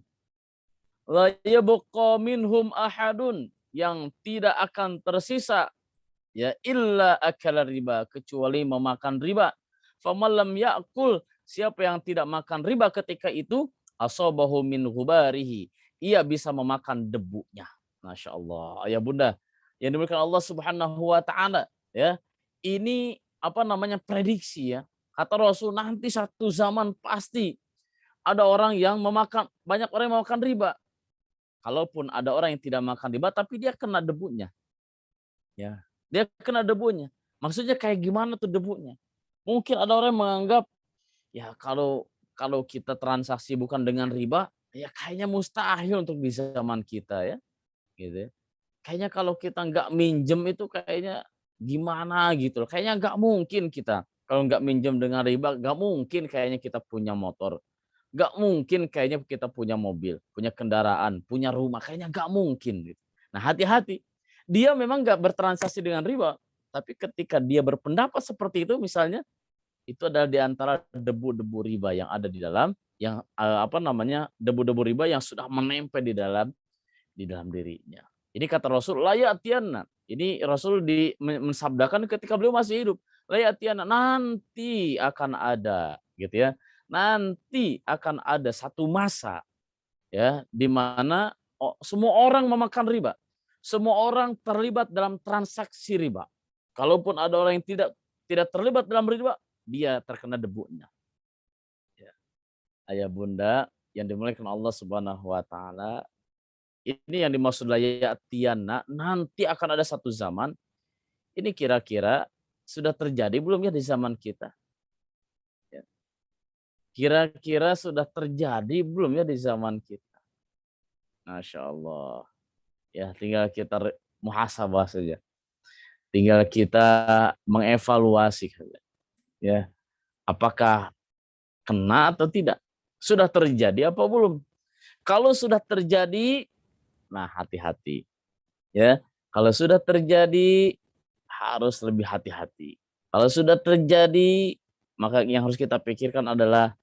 la yabqa minhum ahadun, yang tidak akan tersisa ya illa akala riba, kecuali memakan riba. Faman lam ya'kul, siapa yang tidak makan riba ketika itu, asabahu min ghubarihi, ia bisa memakan debunya. Masya Allah. Ayah bunda yang dimuliakan Allah Subhanahu wa taala, ya. Ini apa namanya, prediksi ya. Kata Rasul, nanti satu zaman pasti ada orang yang memakan, banyak orang yang memakan riba. Kalaupun ada orang yang tidak makan riba tapi dia kena debunya. Ya, dia kena debunya. Maksudnya kayak gimana tuh debunya? Mungkin ada orang yang menganggap, ya kalau kalau kita transaksi bukan dengan riba, ya kayaknya mustahil untuk di zaman kita ya, gitu ya. Kayaknya kalau kita nggak minjem itu kayaknya gimana gitu loh. Kayaknya nggak mungkin kita kalau nggak minjem dengan riba, nggak mungkin kayaknya kita punya motor. Nggak mungkin kayaknya kita punya mobil, punya kendaraan, punya rumah, kayaknya nggak mungkin gitu. Nah, hati-hati. Dia memang nggak bertransaksi dengan riba, tapi ketika dia berpendapat seperti itu misalnya, itu adalah di antara debu-debu riba yang ada di dalam yang apa namanya, debu-debu riba yang sudah menempel di dalam dirinya. Ini kata Rasul, la ya'tiyanna. Ini Rasul mensabdakan ketika beliau masih hidup. La ya'tiyanna, nanti akan ada gitu ya. Nanti akan ada satu masa ya di mana semua orang memakan riba. Semua orang terlibat dalam transaksi riba. Kalaupun ada orang yang tidak terlibat dalam riba, dia terkena debunya. Ya. Ayah bunda yang dimuliakan Allah Subhanahu wa taala, ini yang dimaksud layatiana, nanti akan ada satu zaman, ini kira-kira sudah terjadi belum ya di zaman kita? Ya. Kira-kira sudah terjadi belum ya di zaman kita? Masya Allah. Ya, tinggal kita muhasabah saja. Tinggal kita mengevaluasi saja. Ya, apakah kena atau tidak? Sudah terjadi apa belum? Kalau sudah terjadi, nah hati-hati. Ya, kalau sudah terjadi harus lebih hati-hati. Kalau sudah terjadi, maka yang harus kita pikirkan adalah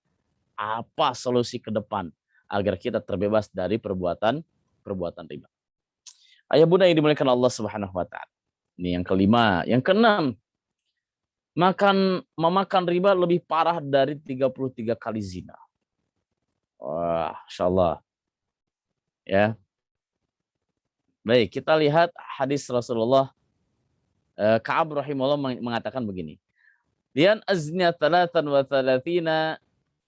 apa solusi ke depan agar kita terbebas dari perbuatan riba. Ayah bunda yang dimuliakan Allah Subhanahu wa taala. Ini yang kelima, yang keenam, memakan riba lebih parah dari 33 kali zina. Wah, insyaallah. Ya. Baik, kita lihat hadis Rasulullah. Ka'ab rahimahullah mengatakan begini. Lian aznya thalathan wa thalathina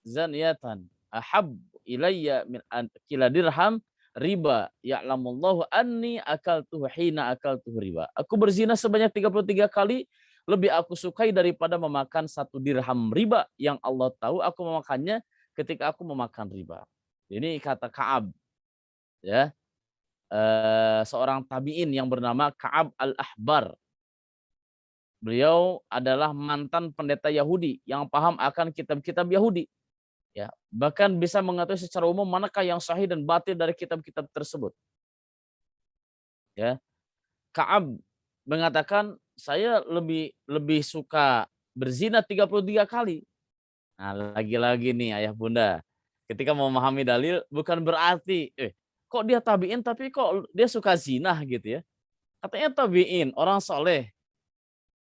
zaniyatan ahab ilayya min kila dirham riba ya'lamullahu anni akaltuhu hina akaltuhu riba. Aku berzina sebanyak 33 kali lebih aku sukai daripada memakan satu dirham riba yang Allah tahu aku memakannya ketika aku memakan riba. Ini kata Ka'ab ya, seorang tabi'in yang bernama Ka'ab al-Ahbar. Beliau adalah mantan pendeta Yahudi yang paham akan kitab-kitab Yahudi. Ya, bahkan bisa mengetahui secara umum manakah yang sahih dan batil dari kitab-kitab tersebut. Ya, Ka'ab mengatakan saya lebih suka berzina 33 kali. Nah, lagi-lagi nih ayah bunda, ketika memahami dalil bukan berarti kok dia tabiin tapi kok dia suka zina gitu ya. Katanya tabiin, orang soleh,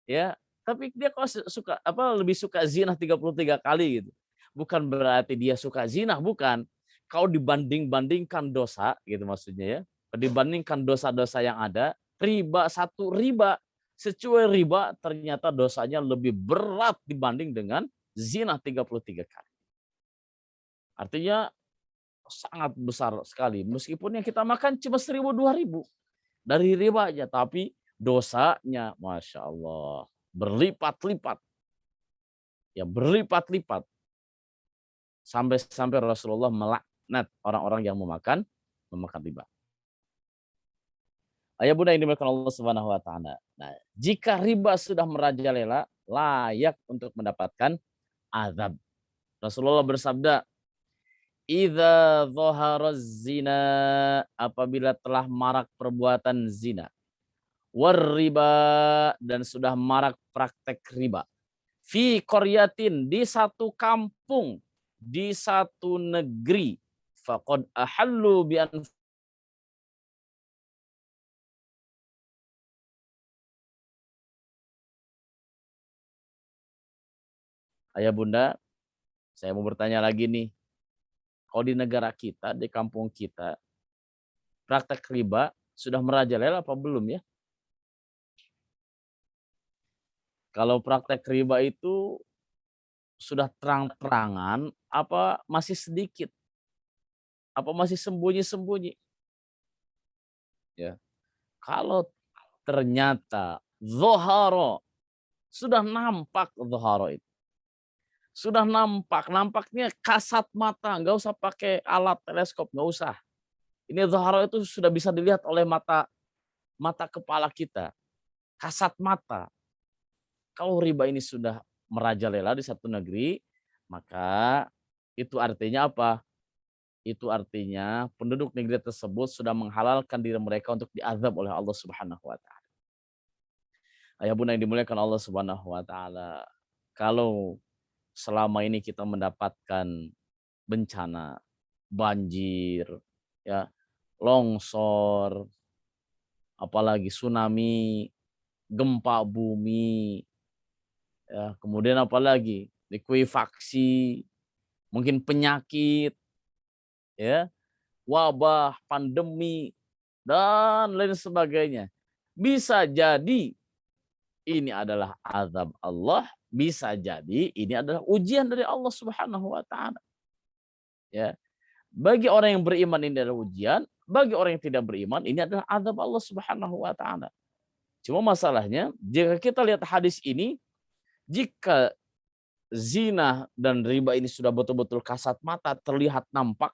ya, tapi dia kok suka lebih suka zina 33 kali gitu. Bukan berarti dia suka zina, bukan. Kau dibanding-bandingkan dosa gitu maksudnya ya. Dibandingkan dosa-dosa yang ada, satu riba, secuil riba ternyata dosanya lebih berat dibanding dengan zina 33 kali. Artinya sangat besar sekali. Meskipun yang kita makan cuma 1.000 2.000 dari riba aja, tapi dosanya Masya Allah berlipat-lipat. Ya, berlipat-lipat. Sampai Rasulullah melaknat orang-orang yang memakan riba. Ayah bunda yang dimuliakan Allah Subhanahu wa taala. Nah, jika riba sudah merajalela, layak untuk mendapatkan azab. Rasulullah bersabda, "Idza dhaharaz zina," apabila telah marak perbuatan zina, war riba, dan sudah marak praktek riba. Fi qaryatin, di satu kampung, di satu negeri, faqad ahallu bi an. Ayah bunda, saya mau bertanya lagi nih. Kalau di negara kita, di kampung kita, praktek riba sudah merajalela apa belum ya? Kalau praktek riba itu sudah terang-terangan, apa masih sedikit? Apa masih sembunyi-sembunyi? Ya. Kalau ternyata zoharo, sudah nampak zoharo itu. Sudah nampak, nampaknya kasat mata, nggak usah pakai alat teleskop, nggak usah. Ini zoharo itu sudah bisa dilihat oleh mata mata kepala kita, kasat mata. Kalau riba ini sudah merajalela di satu negeri, maka itu artinya apa? Itu artinya penduduk negeri tersebut sudah menghalalkan diri mereka untuk diazab oleh Allah Subhanahu wa taala. Ayah bunda yang dimuliakan Allah Subhanahu wa taala. Kalau selama ini kita mendapatkan bencana, banjir, ya, longsor, apalagi tsunami, gempa bumi, ya, kemudian apalagi likuifaksi, mungkin penyakit, ya, wabah, pandemi, dan lain sebagainya. Bisa jadi ini adalah azab Allah, bisa jadi ini adalah ujian dari Allah Subhanahu wa taala. Ya. Bagi orang yang beriman ini adalah ujian, bagi orang yang tidak beriman ini adalah azab Allah Subhanahu wa taala. Cuma masalahnya jika kita lihat hadis ini, jika zina dan riba ini sudah betul-betul kasat mata, terlihat nampak,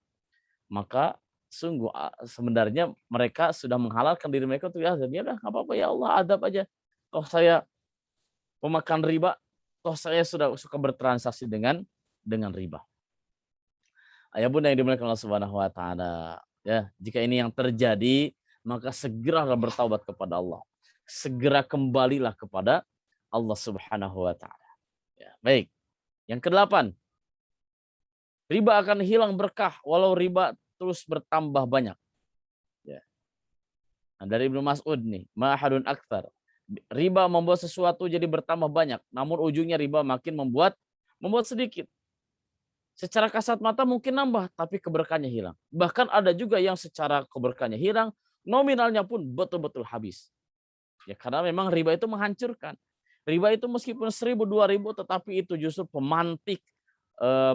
maka sungguh sebenarnya mereka sudah menghalalkan diri mereka untuk azab. Ya udah, enggak apa-apa ya Allah, azab aja. Toh saya pemakan riba, toh saya sudah suka bertransaksi dengan riba. Ayah bunda yang dimuliakan Allah Subhanahu wa taala, ya, jika ini yang terjadi, maka segeralah bertaubat kepada Allah. Segera kembalilah kepada Allah Subhanahu wa taala. Ya, baik. Yang kedelapan, riba akan hilang berkah walau riba terus bertambah banyak. Ya. Nah, dari Ibnu Mas'ud nih, ma'ahadun aktsar. Riba membuat sesuatu jadi bertambah banyak, namun ujungnya riba makin membuat sedikit. Secara kasat mata mungkin nambah, tapi keberkahannya hilang. Bahkan ada juga yang secara keberkahannya hilang, nominalnya pun betul-betul habis. Ya karena memang riba itu menghancurkan. Riba itu meskipun 1.000, 2.000, tetapi itu justru pemantik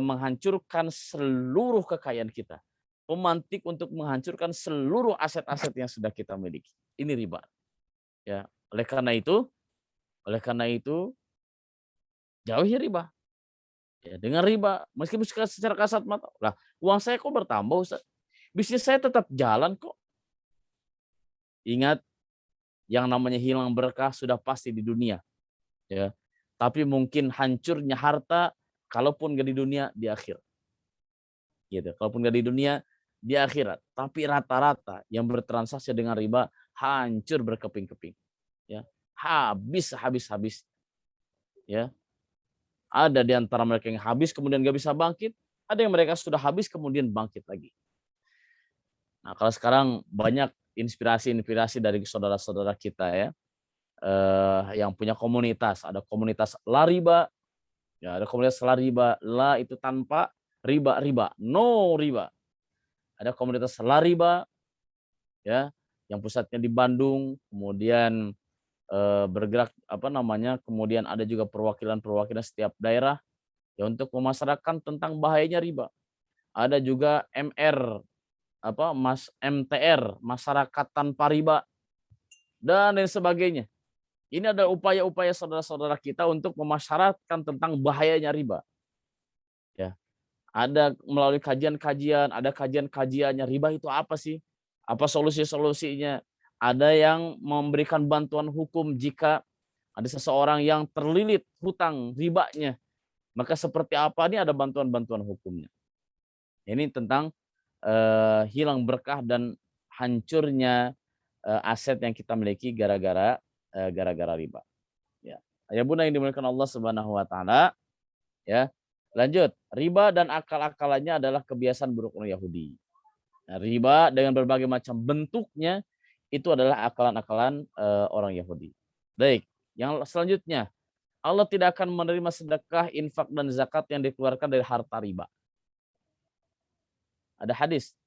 menghancurkan seluruh kekayaan kita. Pemantik untuk menghancurkan seluruh aset-aset yang sudah kita miliki. Ini riba. Ya, oleh karena itu jauhi riba. Ya, dengan riba, meskipun secara kasat mata, lah uang saya kok bertambah Ustaz? Bisnis saya tetap jalan kok. Ingat, yang namanya hilang berkah sudah pasti di dunia. Ya. Tapi mungkin hancurnya harta, kalaupun gak di dunia, di akhirat. Gitu. Kalaupun gak di dunia, di akhirat. Tapi rata-rata yang bertransaksi dengan riba, hancur berkeping-keping. Ya. Habis. Ya. Ada di antara mereka yang habis kemudian gak bisa bangkit. Ada yang mereka sudah habis kemudian bangkit lagi. Nah kalau sekarang banyak inspirasi dari saudara-saudara kita ya. Yang punya komunitas. Ada komunitas Lariba. Ya, ada komunitas Lariba. La itu tanpa, riba. No riba. Ada komunitas Lariba. Ya, yang pusatnya di Bandung. Kemudian bergerak kemudian ada juga perwakilan setiap daerah ya untuk memasyarakatkan tentang bahayanya riba. Ada juga MTR, masyarakat tanpa riba dan lain sebagainya. Ini adalah upaya-upaya saudara-saudara kita untuk memasyarakatkan tentang bahayanya riba. Ya. Ada melalui kajian-kajian, ada kajian-kajiannya riba itu apa sih? Apa solusi-solusinya? Ada yang memberikan bantuan hukum jika ada seseorang yang terlilit hutang ribanya. Maka seperti apa ini ada bantuan-bantuan hukumnya. Ini tentang hilang berkah dan hancurnya aset yang kita miliki gara-gara riba. Ya. Ya Bunda yang dimuliakan Allah Subhanahu wa taala, ya. Lanjut, riba dan akal-akalannya adalah kebiasaan buruk orang Yahudi. Nah, riba dengan berbagai macam bentuknya itu adalah akalan-akalan orang Yahudi. Baik, yang selanjutnya, Allah tidak akan menerima sedekah, infak dan zakat yang dikeluarkan dari harta riba. Ada hadis,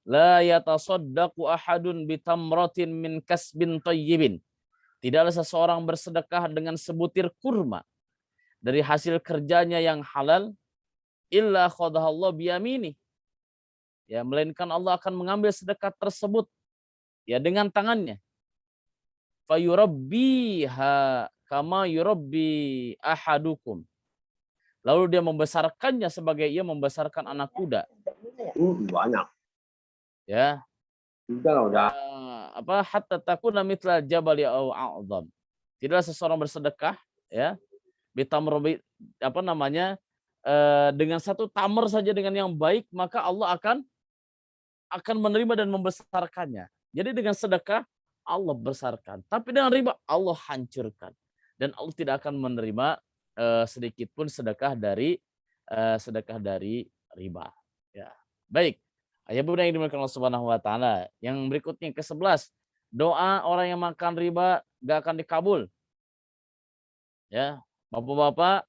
la yatasaddaqu ahadun bitamratin min kasbin thayyibin. Tidaklah seseorang bersedekah dengan sebutir kurma dari hasil kerjanya yang halal, illa khadahallahu biyamini. Ya, melainkan Allah akan mengambil sedekah tersebut ya dengan tangannya. Fayurabbiha kama yurabbi ahadukum. Lalu dia membesarkannya sebagai ia membesarkan anak kuda. Banyak. Ya. Udah. Hatta takuna mithla jabali au a'dham. Tidaklah seseorang bersedekah ya, bitamr dengan satu tamr saja dengan yang baik, maka Allah akan menerima dan membesarkannya. Jadi dengan sedekah Allah besarkan, tapi dengan riba Allah hancurkan. Dan Allah tidak akan menerima sedikit pun sedekah dari riba. Ya. Baik. Ayah Bunda yang dimuliakan Allah Subhanahu wa taala. Yang berikutnya ke-11, doa orang yang makan riba gak akan dikabul. Ya, Bapak-bapak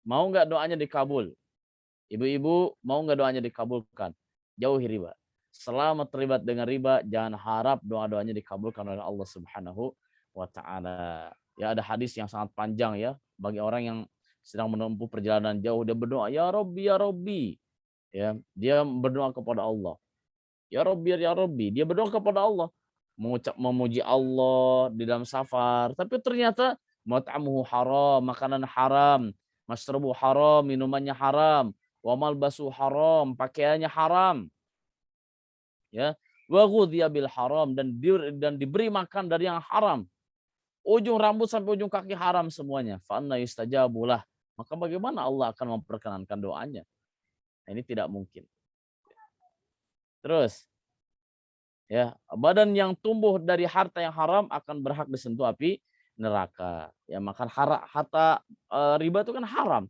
mau nggak doanya dikabul? Ibu-ibu mau nggak doanya dikabulkan? Jauhi riba. Selama terlibat dengan riba, jangan harap doa-doanya dikabulkan oleh Allah Subhanahu wa taala. Ya, ada hadis yang sangat panjang ya bagi orang yang sedang menempuh perjalanan jauh, dia berdoa, ya Rabbi, ya Rabbi. Ya, dia berdoa kepada Allah. Ya Rabbi, ya Rabbi. Dia berdoa kepada Allah, memuji Allah di dalam safar, tapi ternyata mat'amuhu haram, makanan haram, masrabu haram, minumannya haram, wa malbasu haram, pakaiannya haram. Ya, wa ghudhiya bil haram, dan diberi makan dari yang haram. Ujung rambut sampai ujung kaki haram semuanya. Fa anna yustajabulah. Maka bagaimana Allah akan memperkenankan doanya? Ini tidak mungkin. Terus, ya, badan yang tumbuh dari harta yang haram akan berhak disentuh api neraka. Ya, makan harta riba itu kan haram.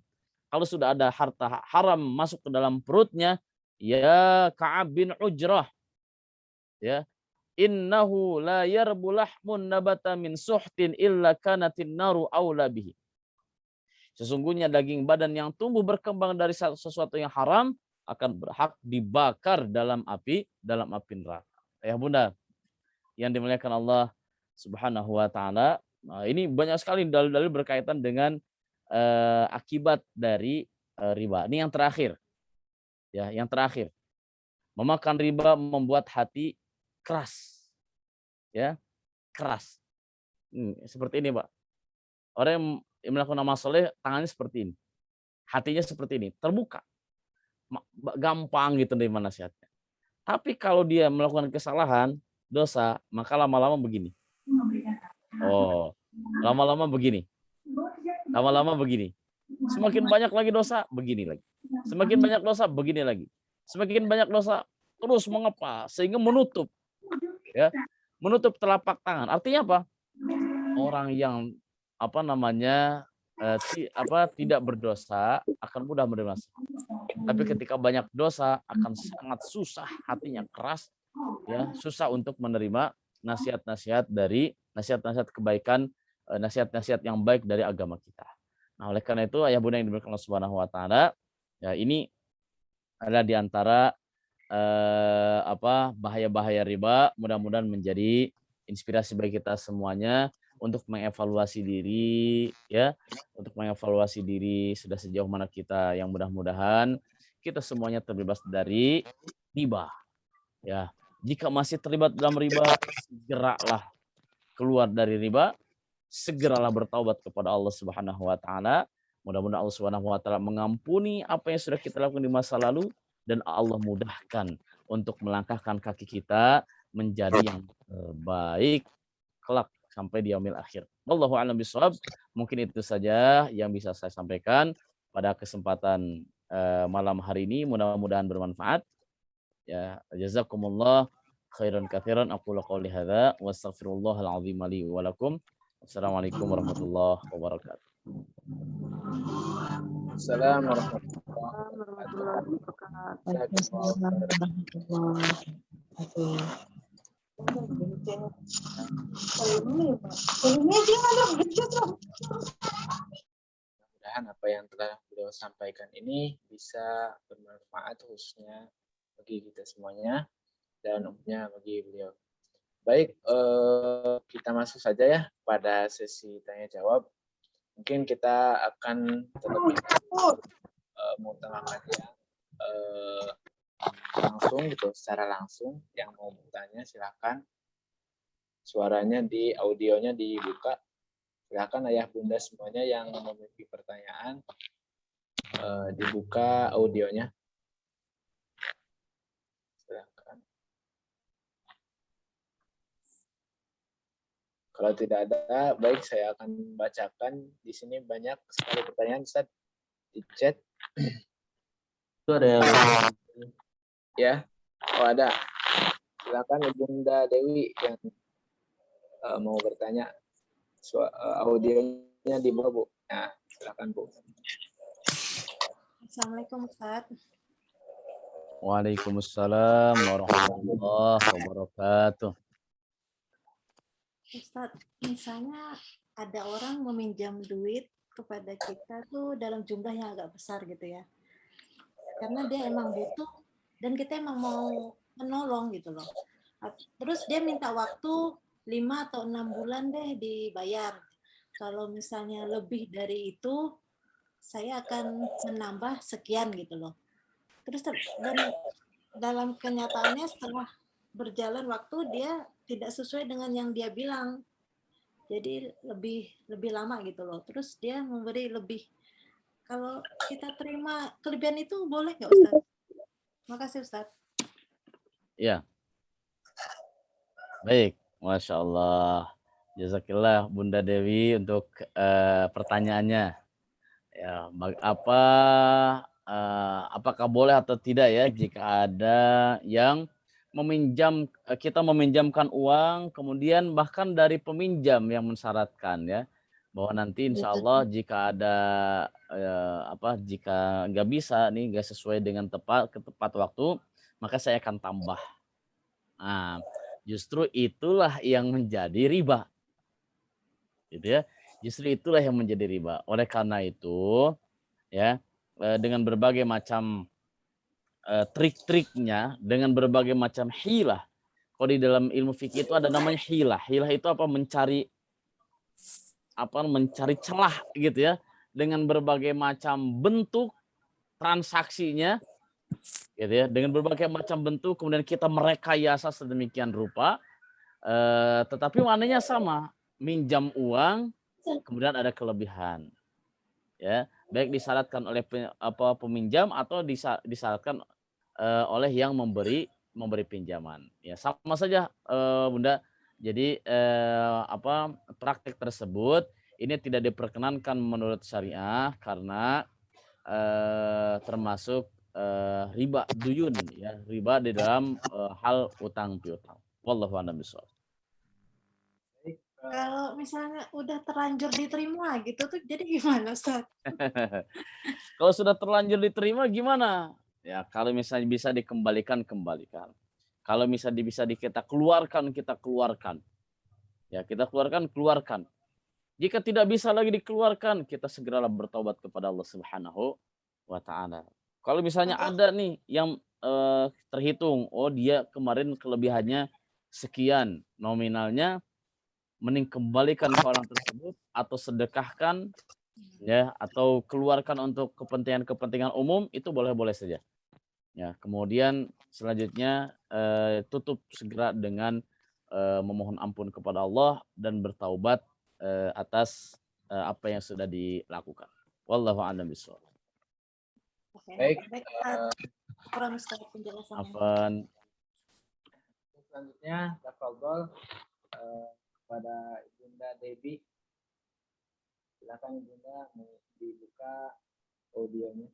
Kalau sudah ada harta haram masuk ke dalam perutnya, ya Ka'ab bin Ujrah, ya, innahu la yarbu lahmun nabata min suhtin illa kanatin naru aula bihi. Sesungguhnya daging badan yang tumbuh berkembang dari sesuatu yang haram akan berhak dibakar dalam api neraka. Ya Bunda yang dimuliakan Allah Subhanahu wa taala. Nah, ini banyak sekali dalil-dalil berkaitan dengan akibat dari riba. Ini yang terakhir. Ya, yang terakhir. Memakan riba membuat hati keras. Ya, keras. Seperti ini, Pak. Orang yang melakukan amal soleh tangannya seperti ini. Hatinya seperti ini, terbuka. Gampang gitu dari nasihatnya. Tapi kalau dia melakukan kesalahan, dosa, maka lama-lama begini. Oh, lama-lama begini. Lama-lama begini. Semakin banyak lagi dosa, begini lagi. Semakin banyak dosa, begini lagi. Semakin banyak dosa, terus mengapa? Sehingga menutup. Ya, menutup telapak tangan. Artinya apa? Orang yang tidak berdosa akan mudah menerima. Tapi ketika banyak dosa akan sangat susah, hatinya keras, ya, susah untuk menerima nasihat-nasihat kebaikan, nasihat-nasihat yang baik dari agama kita. Nah, oleh karena itu ayah bunda yang diberkahi Allah Subhanahu wa taala, ya ini adalah di antara bahaya-bahaya riba. Mudah-mudahan menjadi inspirasi bagi kita semuanya untuk mengevaluasi diri, ya, untuk mengevaluasi diri sudah sejauh mana kita, yang mudah-mudahan kita semuanya terbebas dari riba. Ya, jika masih terlibat dalam riba, segeralah keluar dari riba, segeralah bertaubat kepada Allah Subhanahu wa taala. Mudah-mudahan Allah Subhanahu wa taala mengampuni apa yang sudah kita lakukan di masa lalu, dan Allah mudahkan untuk melangkahkan kaki kita menjadi yang terbaik kelak sampai di yaumil akhir. Wallahu a'lam bishawab. Mungkin itu saja yang bisa saya sampaikan pada kesempatan malam hari ini. Mudah-mudahan bermanfaat. Ya, jazakumullah khairan katsiran. Aqulu qouli hadza wa astaghfirullahal azim li wa lakum. Assalamualaikum warahmatullahi wabarakatuh. Assalamualaikum warahmatullahi wabarakatuh. warahmatullahi wabarakatuh. Mudah-mudahan apa yang telah beliau sampaikan ini bisa bermanfaat khususnya bagi kita semuanya dan umumnya bagi beliau. Baik, kita masuk saja ya pada sesi tanya jawab. Mungkin kita akan terlebih dahulu mengutamakan yang langsung gitu, secara langsung. Yang mau bertanya silakan. Suaranya di audionya dibuka. Silakan ayah bunda semuanya yang memiliki pertanyaan dibuka audionya. Silakan. Kalau tidak ada, baik saya akan bacakan. Di sini banyak sekali pertanyaan, Ustaz, di chat. Itu ada yang Ya, oh ada. Silakan Bunda Dewi yang mau bertanya. Audionya dibuka, Bu. Nah, silakan, Bu. Assalamualaikum Ustaz. Waalaikumsalam warahmatullahi wabarakatuh. Ustaz, misalnya ada orang meminjam duit kepada kita tuh dalam jumlah yang agak besar gitu ya. Karena dia emang butuh dan kita emang mau menolong gitu loh. Terus dia minta waktu 5 atau 6 bulan deh dibayar. Kalau misalnya lebih dari itu, saya akan menambah sekian gitu loh. Terus dan dalam kenyataannya setelah berjalan waktu dia tidak sesuai dengan yang dia bilang. Jadi lebih lama gitu loh. Terus dia memberi lebih. Kalau kita terima kelebihan itu boleh nggak Ustaz? Makasih Ustaz. Ya. Baik, Masya Allah. Jazakillah Bunda Dewi untuk pertanyaannya. Ya, apakah boleh atau tidak ya jika ada yang kita meminjamkan uang, kemudian bahkan dari peminjam yang mensyaratkan ya bahwa nanti insya Allah jika ada jika nggak bisa nih nggak sesuai dengan tepat waktu, maka saya akan tambah. Nah, justru itulah yang menjadi riba, gitu ya. Justru itulah yang menjadi riba. Oleh karena itu, ya dengan berbagai macam trik-triknya, dengan berbagai macam hilah. Kalau di dalam ilmu fikih itu ada namanya hilah. Hilah itu mencari celah gitu ya, dengan berbagai macam bentuk transaksinya, gitu ya, dengan berbagai macam bentuk, kemudian kita merekayasa sedemikian rupa, tetapi maknanya sama, minjam uang, kemudian ada kelebihan. Ya, baik disyaratkan oleh peminjam atau disyaratkan oleh yang memberi pinjaman. Ya, sama saja Bunda. Jadi praktek tersebut ini tidak diperkenankan menurut syariah karena termasuk riba duyun ya, riba di dalam hal utang piutang. Wallahu a'lam bishawab. Kalau misalnya udah terlanjur diterima gitu tuh jadi gimana Ustaz? Kalau sudah terlanjur diterima gimana? Ya kalau misalnya bisa dikembalikan, kembalikan. Kalau misalnya bisa kita keluarkan, kita keluarkan. Ya kita keluarkan. Jika tidak bisa lagi dikeluarkan, kita segeralah bertobat kepada Allah Subhanahu wa Ta'ala. Kalau misalnya ada nih yang terhitung, oh dia kemarin kelebihannya sekian nominalnya, mending kembalikan ke orang tersebut atau sedekahkan ya, atau keluarkan untuk kepentingan umum, itu boleh-boleh saja. Ya, kemudian selanjutnya tutup segera dengan memohon ampun kepada Allah dan bertaubat atas apa yang sudah dilakukan. Wallahu a'lam bishawab. Baik. Kurang Ustaz penjelasannya. Afan. Selanjutnya, tafadhol kepada Bunda Debbie. Silakan Bunda, mau dibuka audionya.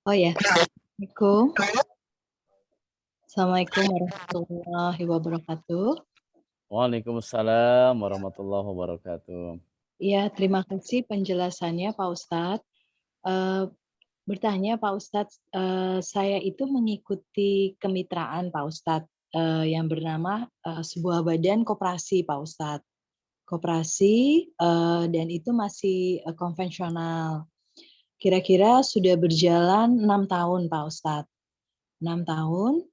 Oh ya, Assalamualaikum. Assalamualaikum warahmatullahi wabarakatuh. Waalaikumsalam warahmatullahi wabarakatuh. Ya, terima kasih penjelasannya Pak Ustadz. Bertanya Pak Ustadz, saya itu mengikuti kemitraan Pak Ustadz yang bernama sebuah badan koperasi Pak Ustadz. Koperasi dan itu masih konvensional. Kira-kira sudah berjalan 6 tahun Pak Ustadz. 6 tahun.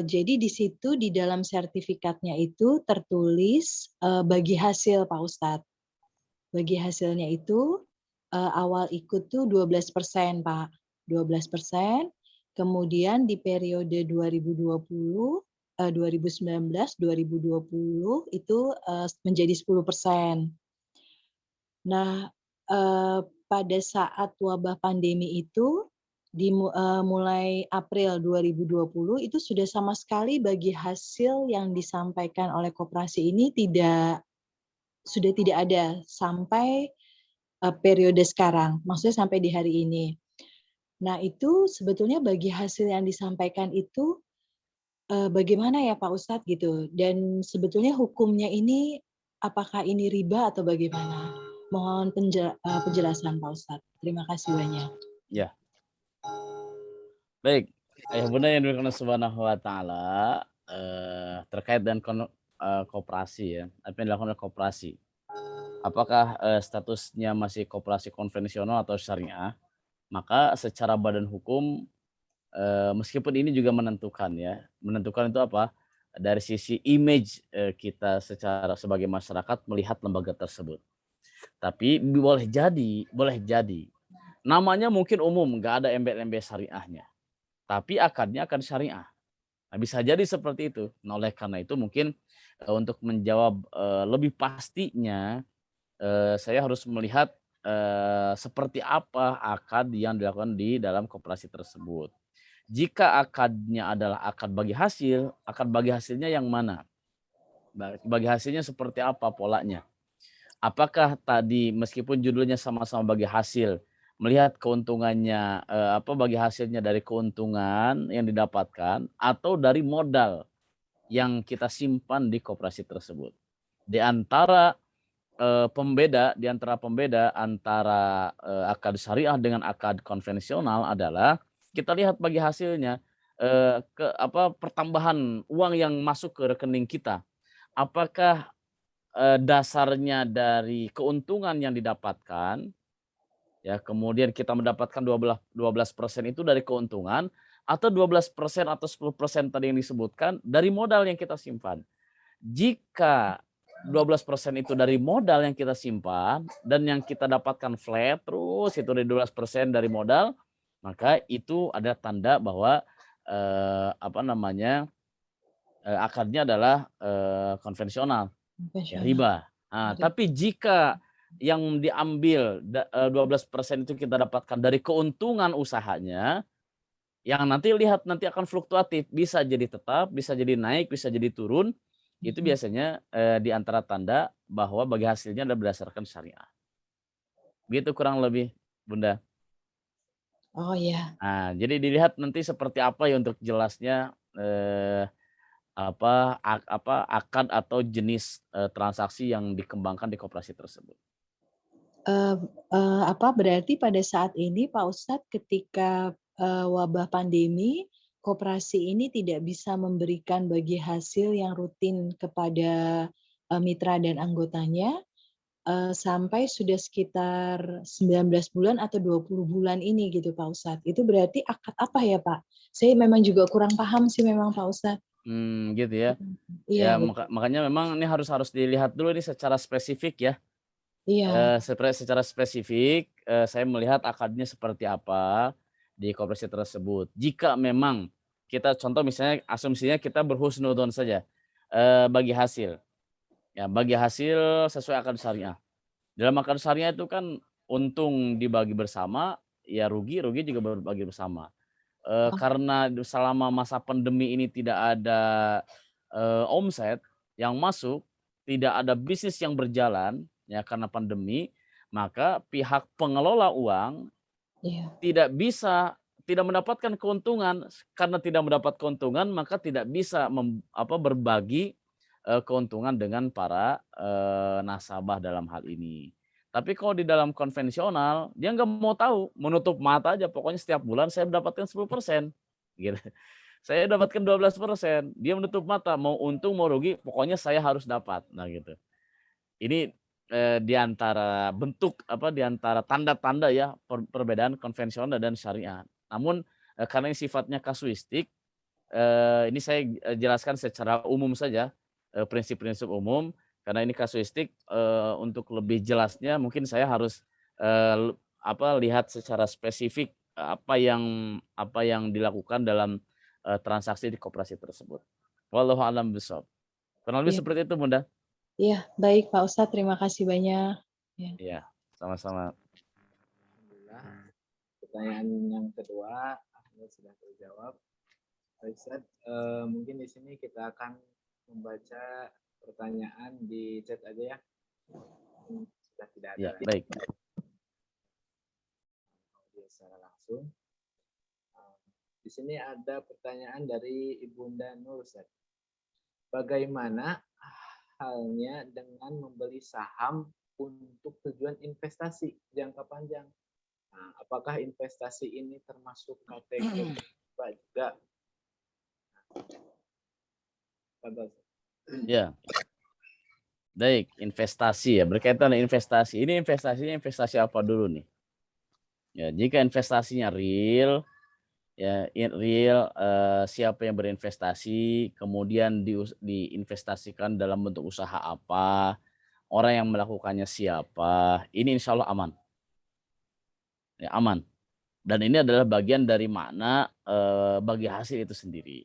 Jadi di situ di dalam sertifikatnya itu tertulis bagi hasil Pak Ustadz. Bagi hasilnya itu awal ikut tuh 12% Pak. 12%. Kemudian di periode 2020, 2019, 2020 itu menjadi 10%. Nah, pada saat wabah pandemi itu mulai April 2020 itu sudah sama sekali bagi hasil yang disampaikan oleh koperasi ini sudah tidak ada sampai periode sekarang, maksudnya sampai di hari ini. Nah, itu sebetulnya bagi hasil yang disampaikan itu bagaimana ya Pak Ustadz gitu, dan sebetulnya hukumnya ini apakah ini riba atau bagaimana? Mohon penjelasan Pak Ustadz. Terima kasih banyak. Ya. Baik, ayah bunda yang dimuliakan Subhanahu wa taala, terkait dengan koperasi ya, apa yang dilakukan oleh koperasi. Apakah statusnya masih koperasi konvensional atau syariah? Maka secara badan hukum meskipun ini juga menentukan ya, menentukan itu apa? Dari sisi image kita secara sebagai masyarakat melihat lembaga tersebut. Tapi boleh jadi namanya mungkin umum, nggak ada embel-embel syariahnya. Tapi akadnya akan syariah. Nah, bisa jadi seperti itu. Nah, oleh karena itu mungkin untuk menjawab lebih pastinya saya harus melihat seperti apa akad yang dilakukan di dalam koperasi tersebut. Jika akadnya adalah akad bagi hasil, akad bagi hasilnya yang mana? Bagi hasilnya seperti apa polanya? Apakah tadi meskipun judulnya sama-sama bagi hasil, melihat keuntungannya bagi hasilnya dari keuntungan yang didapatkan atau dari modal yang kita simpan di koperasi tersebut. Di antara pembeda antara akad syariah dengan akad konvensional adalah kita lihat bagi hasilnya pertambahan uang yang masuk ke rekening kita. Apakah dasarnya dari keuntungan yang didapatkan, ya kemudian kita mendapatkan 12% itu dari keuntungan, atau 12% atau 10% tadi yang disebutkan dari modal yang kita simpan. Jika 12% itu dari modal yang kita simpan dan yang kita dapatkan flat terus itu dari 12% dari modal, maka itu ada tanda bahwa akadnya adalah konvensional. Ya, riba. Nah, tapi jika yang diambil 12% itu kita dapatkan dari keuntungan usahanya, yang nanti akan fluktuatif, bisa jadi tetap, bisa jadi naik, bisa jadi turun. Itu biasanya di antara tanda bahwa bagi hasilnya adalah berdasarkan syariah. Begitu kurang lebih, Bunda. Oh ya. Nah, jadi dilihat nanti seperti apa ya untuk jelasnya akad atau jenis transaksi yang dikembangkan di koperasi tersebut. Berarti pada saat ini Pak Ustadz ketika wabah pandemi, koperasi ini tidak bisa memberikan bagi hasil yang rutin kepada mitra dan anggotanya sampai sudah sekitar 19 bulan atau 20 bulan ini gitu Pak Ustadz. Itu berarti akad apa ya Pak? Saya memang juga kurang paham sih memang Pak Ustadz. Gitu ya. Iya. Ya makanya memang ini harus dilihat dulu ini secara spesifik ya. Iya. Secara spesifik saya melihat akadnya seperti apa di koperasi tersebut. Jika memang kita contoh misalnya asumsinya kita berhusnudzon saja bagi hasil. Ya, bagi hasil sesuai akad syariah. Dalam akad syariah itu kan untung dibagi bersama, ya rugi juga berbagi bersama. Karena selama masa pandemi ini tidak ada omset yang masuk, tidak ada bisnis yang berjalan ya karena pandemi, maka pihak pengelola uang Iya. tidak mendapatkan keuntungan. Karena tidak mendapat keuntungan, maka tidak bisa berbagi keuntungan dengan para nasabah dalam hal ini. Tapi kalau di dalam konvensional, dia nggak mau tahu, menutup mata aja, pokoknya setiap bulan saya mendapatkan 10%, gitu. Saya dapatkan 12%, dia menutup mata, mau untung mau rugi, pokoknya saya harus dapat. Nah gitu. Ini di antara di antara tanda-tanda ya perbedaan konvensional dan syariat. Namun karena ini sifatnya kasuistik, ini saya jelaskan secara umum saja, prinsip-prinsip umum. Karena ini kasuistik, untuk lebih jelasnya mungkin saya harus lihat secara spesifik apa yang dilakukan dalam transaksi di koperasi tersebut. Wallahu a'lam bishawab. Kurang lebih Iya. seperti itu, Bunda. Iya, baik Pak Ustadz, terima kasih banyak. Ya. Iya, sama-sama. Alhamdulillah. Pertanyaan yang kedua Ahmad sudah terjawab. Baik, Ustaz, mungkin di sini kita akan membaca pertanyaan di chat aja ya. Sudah tidak ada Ya, lagi baik. audio secara langsung. Di sini ada pertanyaan dari Ibunda Nur, Ustaz. Bagaimana halnya dengan membeli saham untuk tujuan investasi jangka panjang? Nah, apakah investasi ini termasuk kategori riba juga? Ya. Baik, investasi ya, berkaitan dengan investasi. Ini investasinya investasi apa dulu nih? Ya, jika investasinya real, ya real, siapa yang berinvestasi, kemudian diinvestasikan dalam bentuk usaha apa, orang yang melakukannya siapa, ini insya Allah aman. Ya, aman. Dan ini adalah bagian dari makna bagi hasil itu sendiri.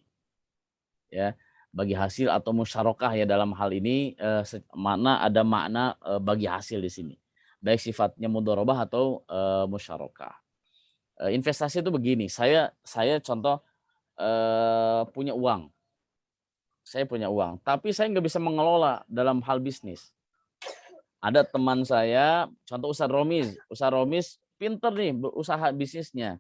Ya, bagi hasil atau musyarakah ya dalam hal ini ada makna bagi hasil di sini. Baik sifatnya mudharabah atau musyarakah. Investasi itu begini, saya contoh punya uang. Saya punya uang, tapi saya nggak bisa mengelola dalam hal bisnis. Ada teman saya, contoh Ustaz Romis pinter nih berusaha bisnisnya.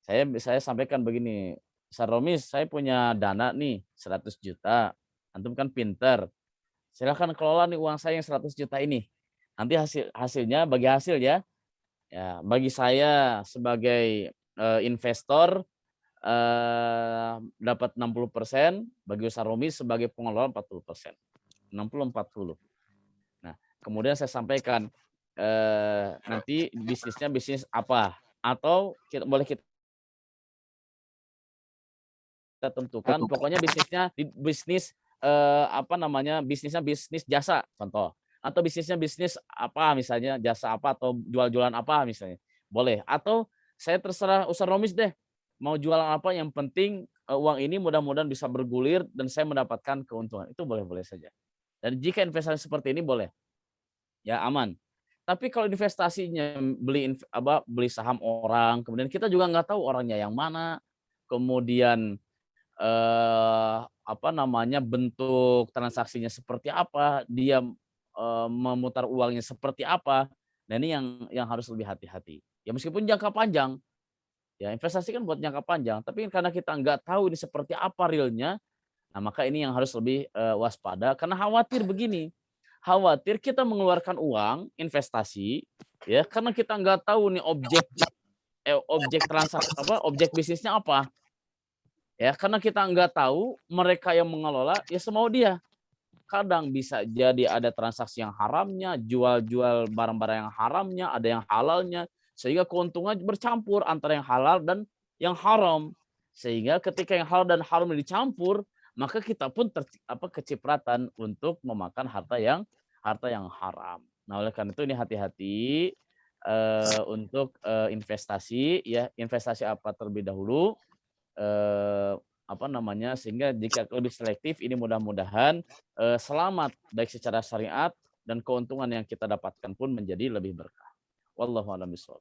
Saya sampaikan begini, Ustaz Romis, saya punya dana nih 100 juta. Antum kan pinter. Silakan kelola nih uang saya yang 100 juta ini. Nanti hasilnya bagi hasil ya. Ya, bagi saya sebagai investor dapat 60%, bagi Ustaz Romis sebagai pengelola 40%. 60-40. Nah, kemudian saya sampaikan nanti bisnisnya bisnis apa, atau boleh kita tentukan pokoknya bisnisnya bisnis bisnisnya bisnis jasa contoh, atau bisnisnya bisnis apa misalnya jasa apa atau jual-jualan apa misalnya. Boleh, atau saya terserah Ustaz Romis deh mau jualan apa yang penting uang ini mudah-mudahan bisa bergulir dan saya mendapatkan keuntungan. Itu boleh-boleh saja. Dan jika investasi seperti ini boleh. Ya aman. Tapi kalau investasinya beli saham orang, kemudian kita juga nggak tahu orangnya yang mana, kemudian bentuk transaksinya seperti apa, dia memutar uangnya seperti apa. Nah ini yang harus lebih hati-hati. Ya meskipun jangka panjang, ya investasi kan buat jangka panjang, tapi karena kita nggak tahu ini seperti apa realnya, nah maka ini yang harus lebih waspada karena khawatir begini. Khawatir kita mengeluarkan uang investasi ya karena kita nggak tahu nih objek transaksi objek bisnisnya apa. Ya, karena kita nggak tahu mereka yang mengelola ya semau dia. Kadang bisa jadi ada transaksi yang haramnya, jual-jual barang-barang yang haramnya, ada yang halalnya, sehingga keuntungan bercampur antara yang halal dan yang haram. Sehingga ketika yang halal dan haram dicampur, maka kita pun kecipratan untuk memakan harta yang haram. Nah, oleh karena itu ini hati-hati untuk investasi ya, investasi apa terlebih dahulu. Sehingga jika lebih selektif ini mudah-mudahan selamat baik secara syariat dan keuntungan yang kita dapatkan pun menjadi lebih berkah. Wallahu a'lam bishawab.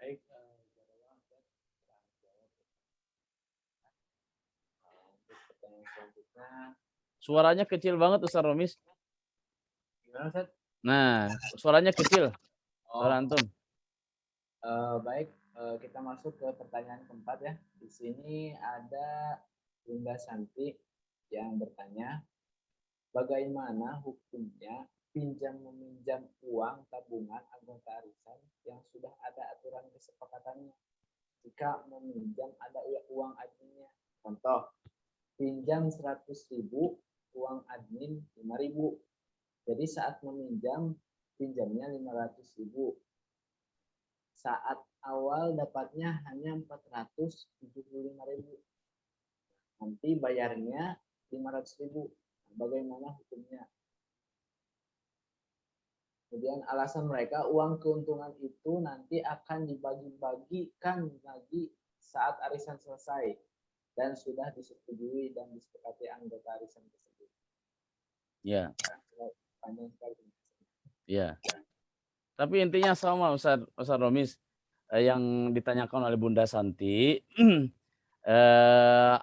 Baik, untuk pertanyaan Nah, Suaranya kecil banget Ustaz Romis. gimana Ustaz? Nah, suaranya kecil. Suara Oh, antum. baik, kita masuk ke pertanyaan keempat ya. Di sini ada Bunda Santi yang bertanya, bagaimana hukumnya pinjam meminjam uang tabungan anggota arisan yang sudah ada aturan kesepakatannya? Jika meminjam ada uang adminnya. Contoh, pinjam 100.000, uang admin 5.000. Jadi saat meminjam, pinjamnya 500.000. Saat awal dapatnya hanya 475.000. Nanti bayarnya 500.000. Bagaimana hukumnya? Kemudian alasan mereka uang keuntungan itu nanti akan dibagi-bagikan lagi saat arisan selesai dan sudah disetujui dan disepakati anggota arisan tersebut. Ya, Panjang sekali. ya. Tapi intinya sama Ustaz Romis, yang ditanyakan oleh Bunda Santi,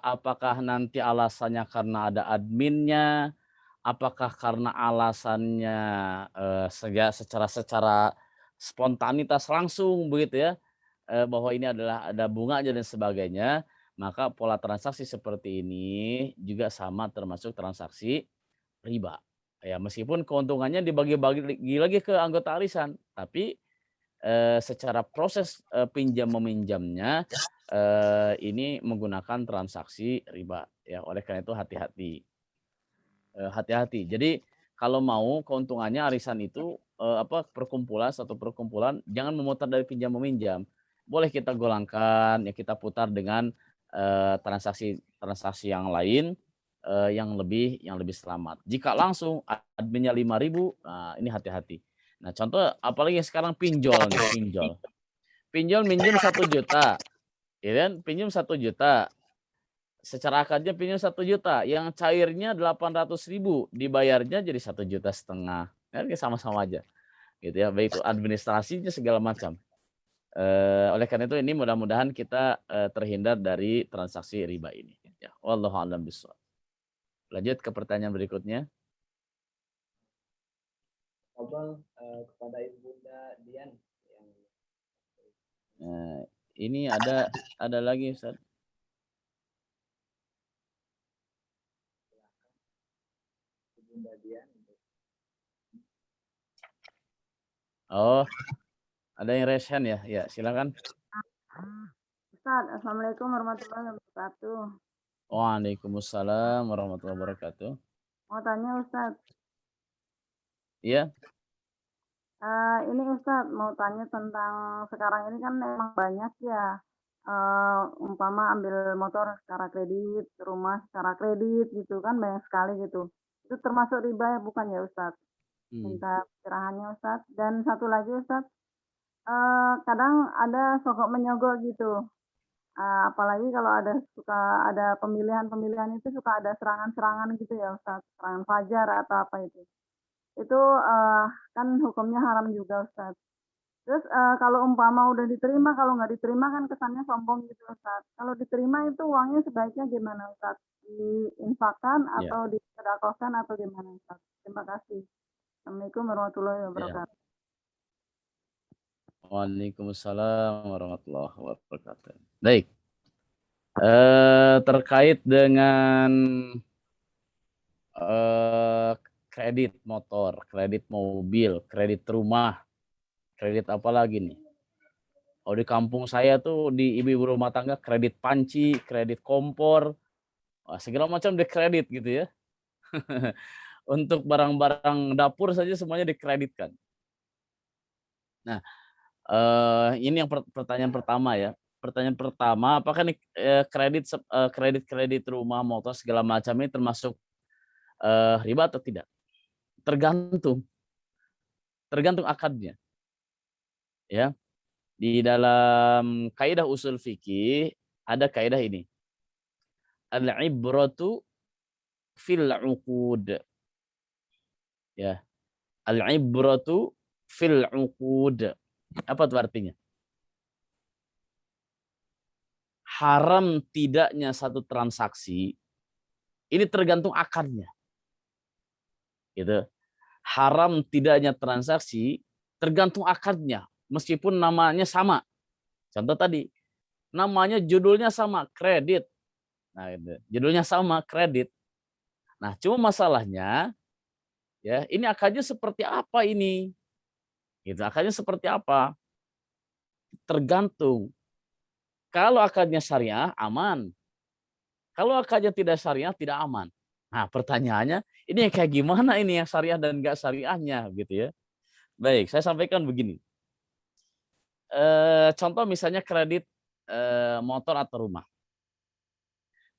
apakah nanti alasannya karena ada adminnya, apakah karena alasannya secara spontanitas langsung begitu ya, bahwa ini adalah ada bunganya dan sebagainya, maka pola transaksi seperti ini juga sama termasuk transaksi riba. Ya meskipun keuntungannya dibagi-bagi lagi ke anggota arisan, tapi secara proses pinjam meminjamnya ini menggunakan transaksi riba. Ya oleh karena itu hati-hati. Hati-hati. Jadi kalau mau keuntungannya arisan itu perkumpulan, satu perkumpulan jangan memutar dari pinjam meminjam. Boleh kita golangkan, ya kita putar dengan transaksi yang lain yang lebih selamat. Jika langsung adminnya 5.000, nah ini hati-hati. Nah contoh apalagi sekarang pinjol nih, pinjol. Pinjol minjem 1 juta, ya kan? Pinjam 1 juta. Secara akadnya pinjam 1 juta, yang cairnya 800.000, dibayarnya jadi 1,5 juta. Kan sama-sama aja. Gitu ya, baik itu administrasinya segala macam. Oleh karena itu ini mudah-mudahan kita terhindar dari transaksi riba ini. Ya, wallahu a'lam bishawab. Lanjut ke pertanyaan berikutnya. Kepada Ibu Bunda Dian yang Ini ada lagi Ustaz. Bunda Dian. Oh, ada yang raise hand ya? Ya, silakan. Ustaz, Assalamualaikum warahmatullahi wabarakatuh. Waalaikumsalam warahmatullahi wabarakatuh. Mau tanya Ustaz, Iya, ini Ustaz mau tanya tentang sekarang ini kan memang banyak ya, umpama ambil motor secara kredit, rumah secara kredit gitu kan banyak sekali gitu. Itu termasuk riba ya bukan ya Ustaz? Minta pencerahannya Ustaz. Dan satu lagi Ustaz, kadang ada sogok menyogok gitu. Apalagi kalau suka ada pemilihan-pemilihan itu suka ada serangan-serangan gitu ya Ustaz, serangan fajar atau apa itu. Itu, kan hukumnya haram juga Ustaz. Terus, kalau umpama udah diterima, kalau nggak diterima kan kesannya sombong gitu Ustaz. Kalau diterima itu uangnya sebaiknya gimana Ustaz? Diinfakkan iya, atau disedekahkan atau gimana Ustaz? Terima kasih. Assalamualaikum warahmatullahi iya. wabarakatuh. Waalaikumsalam warahmatullahi wabarakatuh. Baik. Terkait dengan kredit motor, kredit mobil, kredit rumah, kredit apa lagi nih? Oh di kampung saya tuh di ibu-ibu rumah tangga kredit panci, kredit kompor, segala macam dikredit gitu ya. Untuk barang-barang dapur saja semuanya dikreditkan. Nah, ini yang pertanyaan pertama ya. Pertanyaan pertama, apakah nih kredit rumah, motor segala macam ini termasuk riba atau tidak? Tergantung akadnya. Ya, di dalam kaidah usul fikih ada kaidah ini. Al-ibratu fil uqud. Ya, al-ibratu fil uqud. Apa itu artinya? Haram tidaknya satu transaksi Ini tergantung akarnya. Gitu. Haram tidaknya transaksi tergantung akarnya, meskipun namanya sama. Contoh tadi, namanya judulnya sama, kredit. Nah, itu. Judulnya sama, kredit. Nah, cuma masalahnya ya, ini akarnya seperti apa ini? Gitu, akarnya seperti apa? Tergantung. Kalau akarnya syariah, aman. Kalau akarnya tidak syariah, tidak aman. Nah, pertanyaannya, ini kayak gimana ini yang syariah dan enggak syariahnya gitu ya. Baik, saya sampaikan begini. Contoh misalnya kredit motor atau rumah.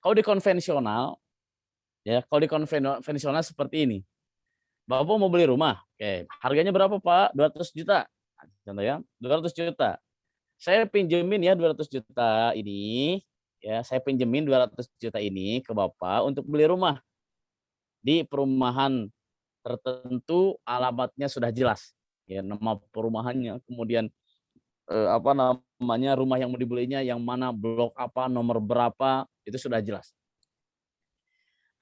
Kalau di konvensional, ya, kalau di konvensional seperti ini. Bapak mau beli rumah, oke, harganya berapa Pak? 200 juta. Contoh ya, 200 juta. Saya pinjemin ya 200 juta ini, ya, saya pinjemin 200 juta ini ke Bapak untuk beli rumah di perumahan tertentu, alamatnya sudah jelas. Ya, nama perumahannya, kemudian apa namanya, rumah yang mau dibelinya yang mana, blok apa, nomor berapa, itu sudah jelas.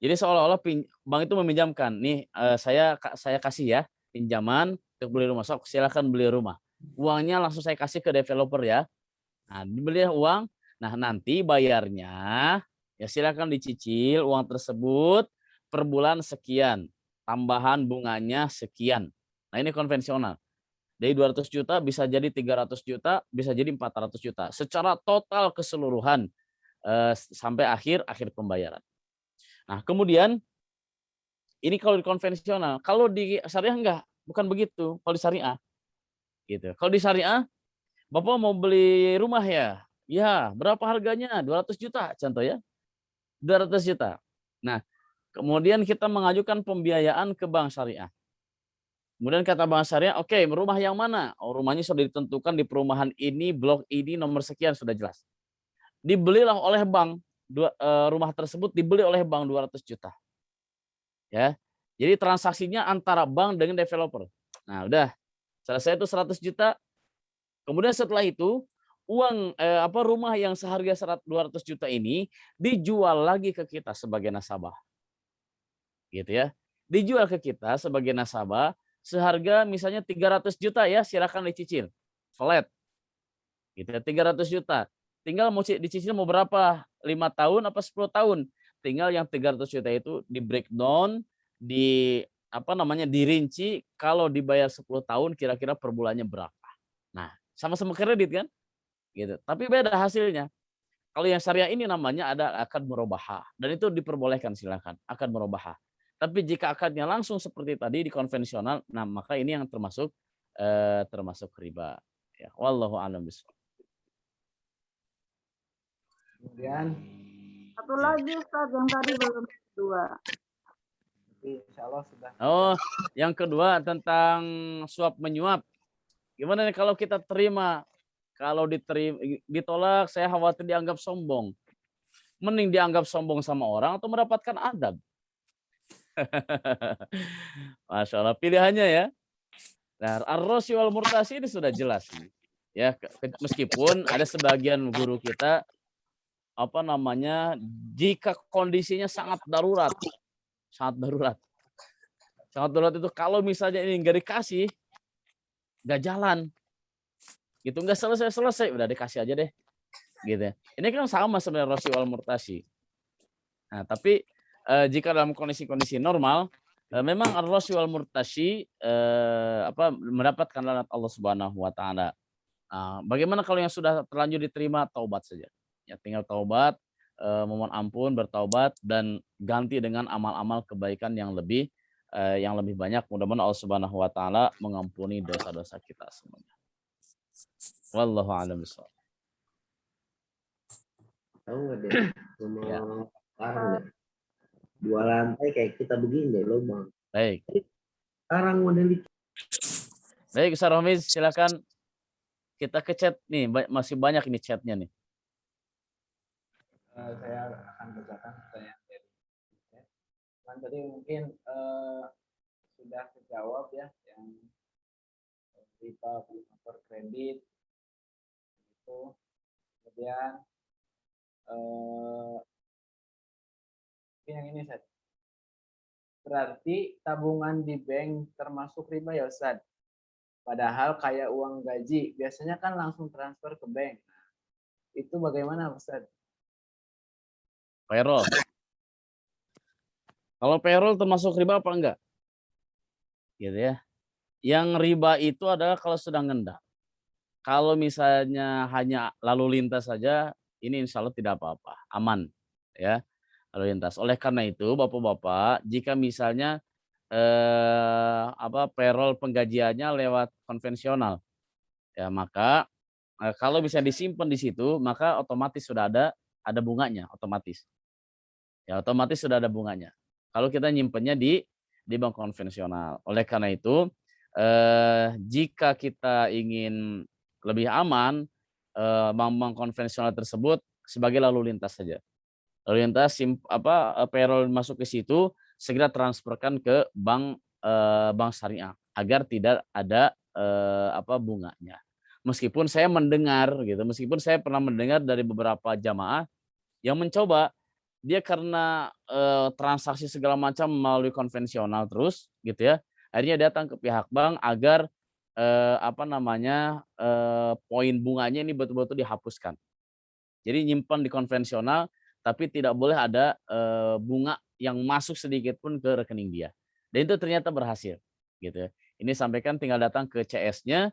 Jadi seolah-olah bank itu meminjamkan, nih saya kasih ya pinjaman untuk beli rumah, sok silakan beli rumah. Uangnya langsung saya kasih ke developer ya. Nah, dibeli uang, nah nanti bayarnya ya silakan dicicil uang tersebut per bulan sekian, tambahan bunganya sekian. Nah, ini konvensional. Dari 200 juta bisa jadi 300 juta, bisa jadi 400 juta. Secara total keseluruhan sampai akhir pembayaran. Nah, kemudian ini kalau di konvensional, kalau di syariah enggak, bukan begitu. Kalau di syariah, gitu. Kalau di syariah, Bapak mau beli rumah ya? Ya, berapa harganya? 200 juta, contoh ya. 200 juta. Nah, kemudian kita mengajukan pembiayaan ke bank syariah. Kemudian kata bank syariah, oke, rumah yang mana? Oh, rumahnya sudah ditentukan di perumahan ini, blok ini, nomor sekian, sudah jelas. Dibelilah oleh bank, rumah tersebut dibeli oleh bank 200 juta. Ya. Jadi transaksinya antara bank dengan developer. Nah, udah selesai itu 100 juta. Kemudian setelah itu uang rumah yang seharga 200 juta ini dijual lagi ke kita sebagai nasabah. Gitu ya. Dijual ke kita sebagai nasabah seharga misalnya 300 juta ya, silakan dicicil. Flat. Gitu ya, 300 juta. Tinggal mau dicicil mau berapa? 5 tahun apa 10 tahun? Tinggal yang 300 juta itu di breakdown, di dirinci kalau dibayar 10 tahun kira-kira per bulannya berapa. Nah, sama-sama kredit kan? Gitu. Tapi beda hasilnya. Kalau yang syariah ini namanya ada akad murabahah dan itu diperbolehkan, silakan akad murabahah. Tapi jika akadnya langsung seperti tadi di konvensional, nah maka ini yang termasuk riba. Ya, wallahu a'lam bishawab. Kemudian Satu lagi Ustaz yang tadi belum dua. insya Allah sudah. Oh, yang kedua tentang suap menyuap. Gimana nih kalau kita terima? Kalau ditolak, saya khawatir dianggap sombong. Mending dianggap sombong sama orang atau mendapatkan adab. Masya Allah, pilihannya ya. Nah, ar-rosy wal murtasi ini sudah jelas. Ya, meskipun ada sebagian guru kita jika kondisinya sangat darurat. Sangat darurat. Sangat darurat itu kalau misalnya ini nggak dikasih, nggak jalan. Gitu, nggak selesai, udah dikasih aja deh. Gitu. Ini kan sama sebenarnya rosy wal murtasi. Nah, tapi jika dalam kondisi-kondisi normal, memang ar-rosy wal murtasi mendapatkan laknat Allah Subhanahu wa taala. Bagaimana kalau yang sudah terlanjur diterima, taubat saja. Ya, tinggal taubat, memohon ampun, bertaubat dan ganti dengan amal-amal kebaikan yang lebih banyak. Mudah-mudahan Allah Subhanahu wa taala mengampuni dosa-dosa kita semuanya. Wallahu a'lam bishawab. Tahu nggak deh, rumah Ya. sekarang deh. 2 lantai kayak kita begini deh, lubang. Baik. Sekarang model itu. Baik, Ustaz Romiz, silakan kita ke chat nih, masih banyak ini chatnya nih. Saya akan bacakan pertanyaan dari chat. Tadi mungkin sudah terjawab ya yang kita beli motor kredit itu. Kemudian yang ini, Ustaz. Berarti tabungan di bank termasuk riba ya, Ustaz? Padahal kayak uang gaji, biasanya kan langsung transfer ke bank. Nah, itu bagaimana, Ustaz? Payroll. Kalau payroll termasuk riba apa enggak? Gitu ya. Yang riba itu adalah kalau sedang ngendap. Kalau misalnya hanya lalu lintas saja, ini insya Allah tidak apa-apa, aman ya lalu lintas. Oleh karena itu, bapak-bapak, jika misalnya payroll penggajiannya lewat konvensional, ya maka kalau bisa disimpan di situ, maka otomatis sudah ada bunganya, otomatis. Ya otomatis sudah ada bunganya. Kalau kita nyimpennya di bank konvensional. Oleh karena itu, jika kita ingin lebih aman, bank-bank konvensional tersebut sebagai lalu lintas saja. Lalu lintas payroll masuk ke situ, segera transferkan ke bank syariah agar tidak ada bunganya. Meskipun saya pernah mendengar dari beberapa jamaah yang mencoba dia karena transaksi segala macam melalui konvensional terus gitu ya. Akhirnya datang ke pihak bank agar poin bunganya ini betul-betul dihapuskan. Jadi nyimpan di konvensional tapi tidak boleh ada bunga yang masuk sedikit pun ke rekening dia. Dan itu ternyata berhasil gitu ya. Ini sampaikan tinggal datang ke CS-nya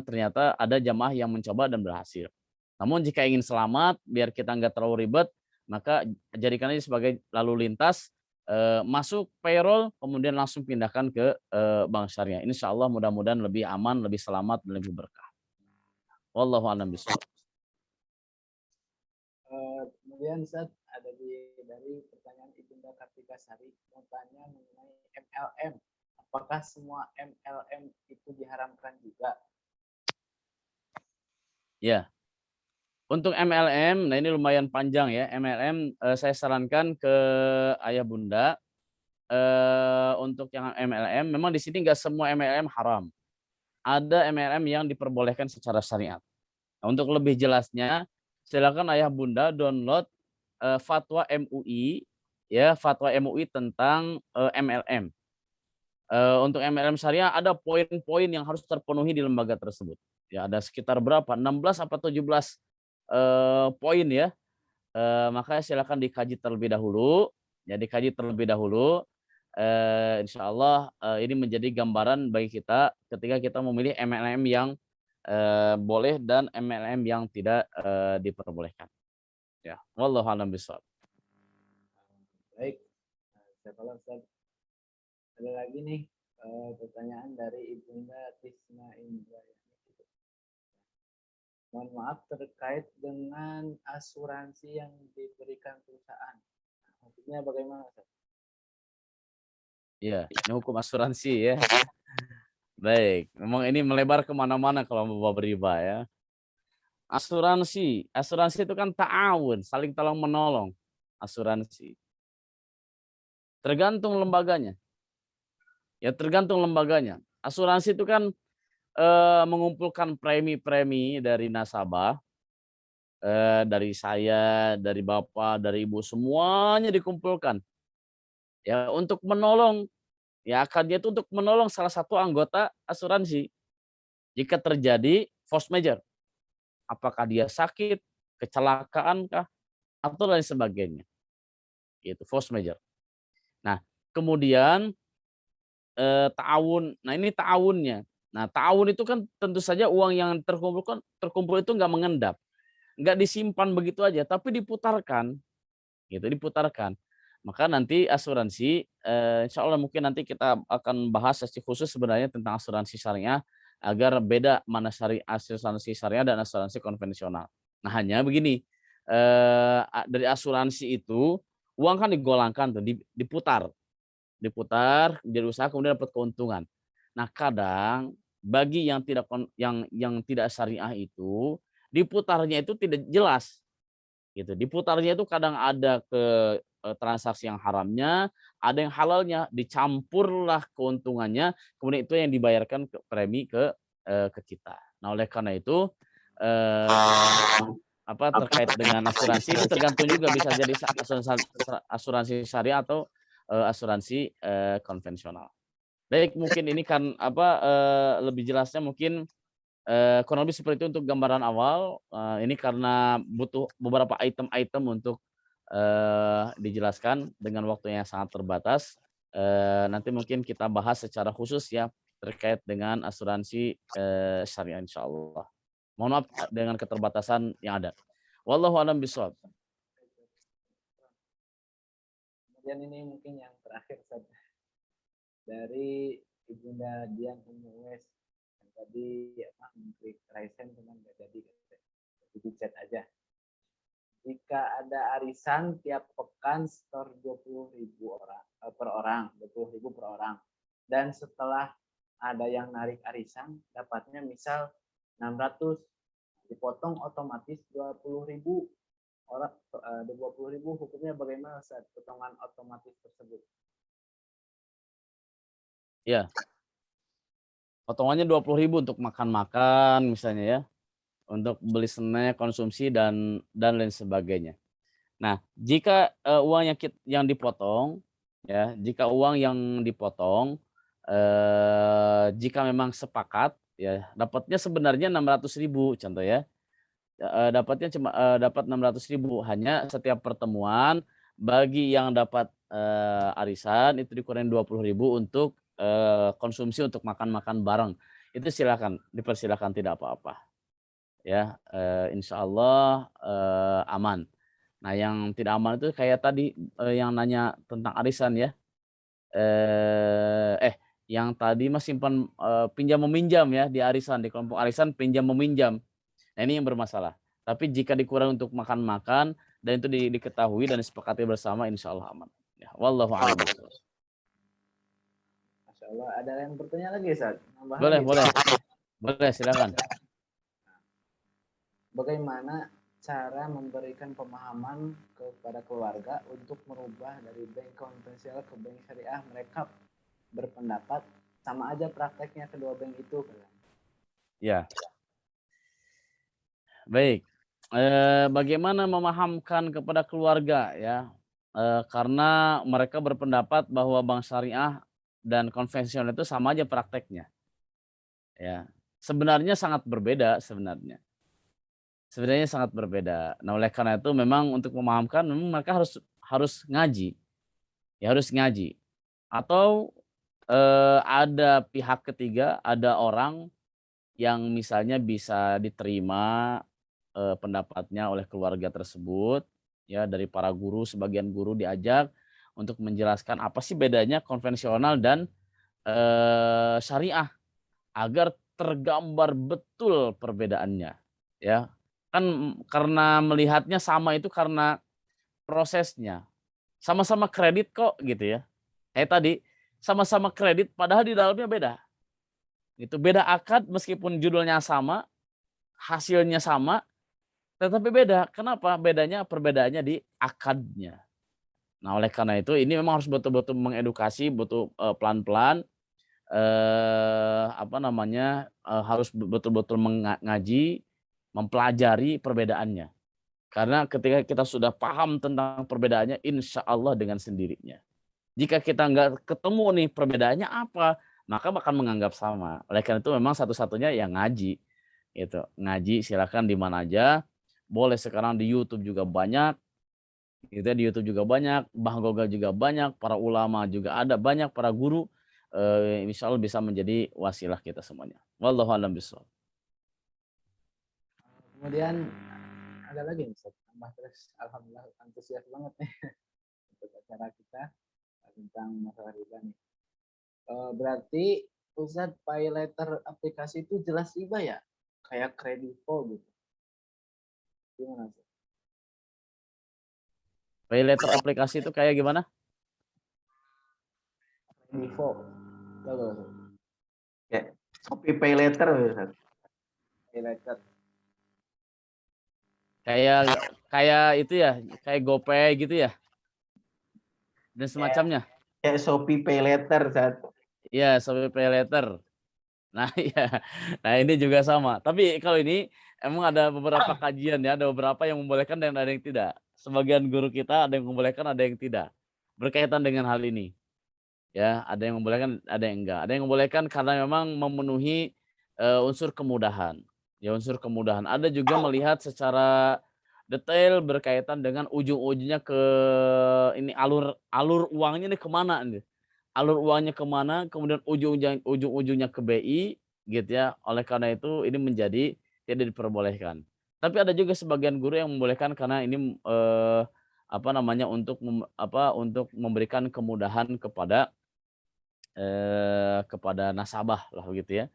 ternyata ada jamaah yang mencoba dan berhasil. Namun jika ingin selamat biar kita nggak terlalu ribet, maka jadikan aja sebagai lalu lintas masuk payroll kemudian langsung pindahkan ke bank syariah. Insya Allah mudah-mudahan lebih aman, lebih selamat dan lebih berkah. Wallahu a'lam bishawab. Kemudian Ustaz ada dari pertanyaan Ibunda Kartika Sari mau tanya mengenai MLM. Apakah semua MLM itu diharamkan juga? Ya. Untuk MLM, nah ini lumayan panjang ya. MLM saya sarankan ke ayah bunda untuk yang MLM memang di sini nggak semua MLM haram. Ada MLM yang diperbolehkan secara syariat. Nah, untuk lebih jelasnya silakan ayah bunda download fatwa MUI ya, fatwa MUI tentang MLM. Untuk MLM syariah ada poin-poin yang harus terpenuhi di lembaga tersebut. Ya ada sekitar berapa? 16 atau 17 poin ya. Maka silakan dikaji terlebih dahulu. Ya dikaji terlebih dahulu. Insya Allah ini menjadi gambaran bagi kita ketika kita memilih MLM yang boleh dan MLM yang tidak diperbolehkan. Ya, wallahu a'lam bishawab. Baik, kalau Ustaz ada lagi nih pertanyaan dari Ibunda Tisna Indrayani. Mohon maaf terkait dengan asuransi yang diberikan perusahaan. Maksudnya bagaimana, Ustaz? Iya, ini hukum asuransi ya. Baik, memang ini melebar kemana-mana kalau mau beriba ya. Asuransi itu kan ta'awun, saling tolong menolong. Asuransi. Tergantung lembaganya. Ya tergantung lembaganya. Asuransi itu kan mengumpulkan premi-premi dari nasabah, dari saya, dari bapak, dari ibu, semuanya dikumpulkan. Ya untuk menolong, ya akarnya itu untuk menolong salah satu anggota asuransi. Jika terjadi force major, apakah dia sakit, kecelakaan kah, atau lain sebagainya. Itu force major. Nah, kemudian ta'awun. Nah, ini ta'awunnya. Nah, ta'awun itu kan tentu saja uang yang terkumpul itu nggak mengendap. Nggak disimpan begitu aja, tapi diputarkan. Gitu, diputarkan. Maka nanti asuransi, insya Allah mungkin nanti kita akan bahas sesi khusus sebenarnya tentang asuransi syariah agar beda mana asuransi syariah dan asuransi konvensional. Nah, hanya begini, dari asuransi itu uang kan digolangkan tuh, diputar jadi usaha kemudian dapat keuntungan. Nah, kadang bagi yang tidak syariah itu diputarnya itu tidak jelas gitu. Diputarnya itu kadang ada ke transaksi yang haramnya, ada yang halalnya, dicampurlah keuntungannya, kemudian itu yang dibayarkan premi ke kita. Nah, oleh karena itu terkait dengan asuransi itu tergantung juga, bisa jadi asuransi syariah atau asuransi konvensional. Baik, mungkin ini kan lebih jelasnya mungkin kurang lebih seperti itu untuk gambaran awal. Ini karena butuh beberapa item-item untuk dijelaskan dengan waktu yang sangat terbatas. Nanti mungkin kita bahas secara khusus ya terkait dengan asuransi syariah insyaallah. Mohon maaf dengan keterbatasan yang ada. Wallahu a'lam bishawab. Kemudian ini mungkin yang terakhir Ustaz. Dari Ibunda Dian Ummu Uwais yang tadi mengklik Raisen cuman nggak jadi di chat aja. Jika ada arisan tiap pekan setor 20.000 per orang, 20.000 per orang. Dan setelah ada yang narik arisan, dapatnya misal 600, dipotong otomatis 20.000 orang, 20.000 hukumnya bagaimana saat potongan otomatis tersebut? Ya. Potongannya 20.000 untuk makan-makan misalnya ya. Untuk beli snack, konsumsi dan lain sebagainya. Nah, jika uang yang dipotong ya, jika uang yang dipotong jika memang sepakat ya, dapatnya sebenarnya 600.000 contoh ya. Dapatnya cuma dapat 600.000, hanya setiap pertemuan bagi yang dapat arisan itu dikurangi 20.000 untuk konsumsi untuk makan-makan bareng. Itu dipersilakan tidak apa-apa. Ya, insyaallah aman. Nah, yang tidak aman itu kayak tadi yang nanya tentang arisan ya. Yang tadi Mas simpan pinjam meminjam ya di arisan, di kelompok arisan pinjam meminjam. Nah, ini yang bermasalah. Tapi jika dikurangi untuk makan-makan dan itu diketahui dan disepakati bersama, insyaallah aman. Ya, wallahu a'lam bishawab. Masya Allah, ada yang bertanya lagi Ustaz? Boleh, silakan. Bagaimana cara memberikan pemahaman kepada keluarga untuk merubah dari bank konvensional ke bank syariah? Mereka berpendapat sama aja prakteknya kedua bank itu. Ya. Baik. Bagaimana memahamkan kepada keluarga ya? Karena mereka berpendapat bahwa bank syariah dan konvensional itu sama aja prakteknya. Ya. Sebenarnya sangat berbeda sebenarnya. Sangat berbeda. Nah, oleh karena itu memang untuk memahamkan memang mereka harus ngaji. Ya, harus ngaji. Atau ada pihak ketiga, ada orang yang misalnya bisa diterima pendapatnya oleh keluarga tersebut ya, dari para guru, sebagian guru diajak untuk menjelaskan apa sih bedanya konvensional dan syariah agar tergambar betul perbedaannya ya. Kan karena melihatnya sama itu karena prosesnya. Sama-sama kredit kok gitu ya. Kayak tadi, sama-sama kredit padahal di dalamnya beda. Itu beda akad meskipun judulnya sama, hasilnya sama, tetapi beda. Kenapa? Perbedaannya di akadnya. Nah, oleh karena itu ini memang harus betul-betul mengedukasi, butuh pelan-pelan harus betul-betul mengaji, mempelajari perbedaannya. Karena ketika kita sudah paham tentang perbedaannya, insya Allah dengan sendirinya. Jika kita nggak ketemu nih perbedaannya apa, maka bakal menganggap sama. Oleh karena itu memang satu-satunya yang ngaji. Gitu. Ngaji silakan di mana aja. Boleh sekarang di YouTube juga banyak. Gitu ya, di YouTube juga banyak, Bang Goga juga banyak, para ulama juga ada banyak, para guru. Insya Allah bisa menjadi wasilah kita semuanya. Wallahu a'lam bishawab. Kemudian ada lagi nih, tambah terus, alhamdulillah antusias banget nih untuk acara kita tentang masalah riba nih. Berarti Ustaz, pay letter aplikasi itu jelas riba ya? Kayak Kredivo gitu. Gimana Ustaz? Pay letter aplikasi itu kayak gimana? Kredivo. Ya, Shopee Pay Later Ustaz. Pay letter. Kayak itu ya, kayak GoPay gitu ya. Dan semacamnya. Ya, Shopee Pay Later Ustaz. Iya, Shopee Pay Later. Nah, iya. Nah, ini juga sama. Tapi kalau ini Emang ada beberapa kajian ya, ada beberapa yang membolehkan dan ada yang tidak. Sebagian guru kita ada yang membolehkan, ada yang tidak. Berkaitan dengan hal ini. Ya, ada yang membolehkan, ada yang enggak. Ada yang membolehkan karena memang memenuhi unsur kemudahan. Ya, unsur kemudahan. Ada juga melihat secara detail berkaitan dengan ujung-ujungnya ke ini alur uangnya nih kemana nih. Alur uangnya kemana, kemudian ujung-ujungnya ke BI gitu ya. Oleh karena itu ini menjadi tidak diperbolehkan. Tapi ada juga sebagian guru yang membolehkan karena ini apa namanya untuk memberikan kemudahan kepada nasabah lah begitu ya.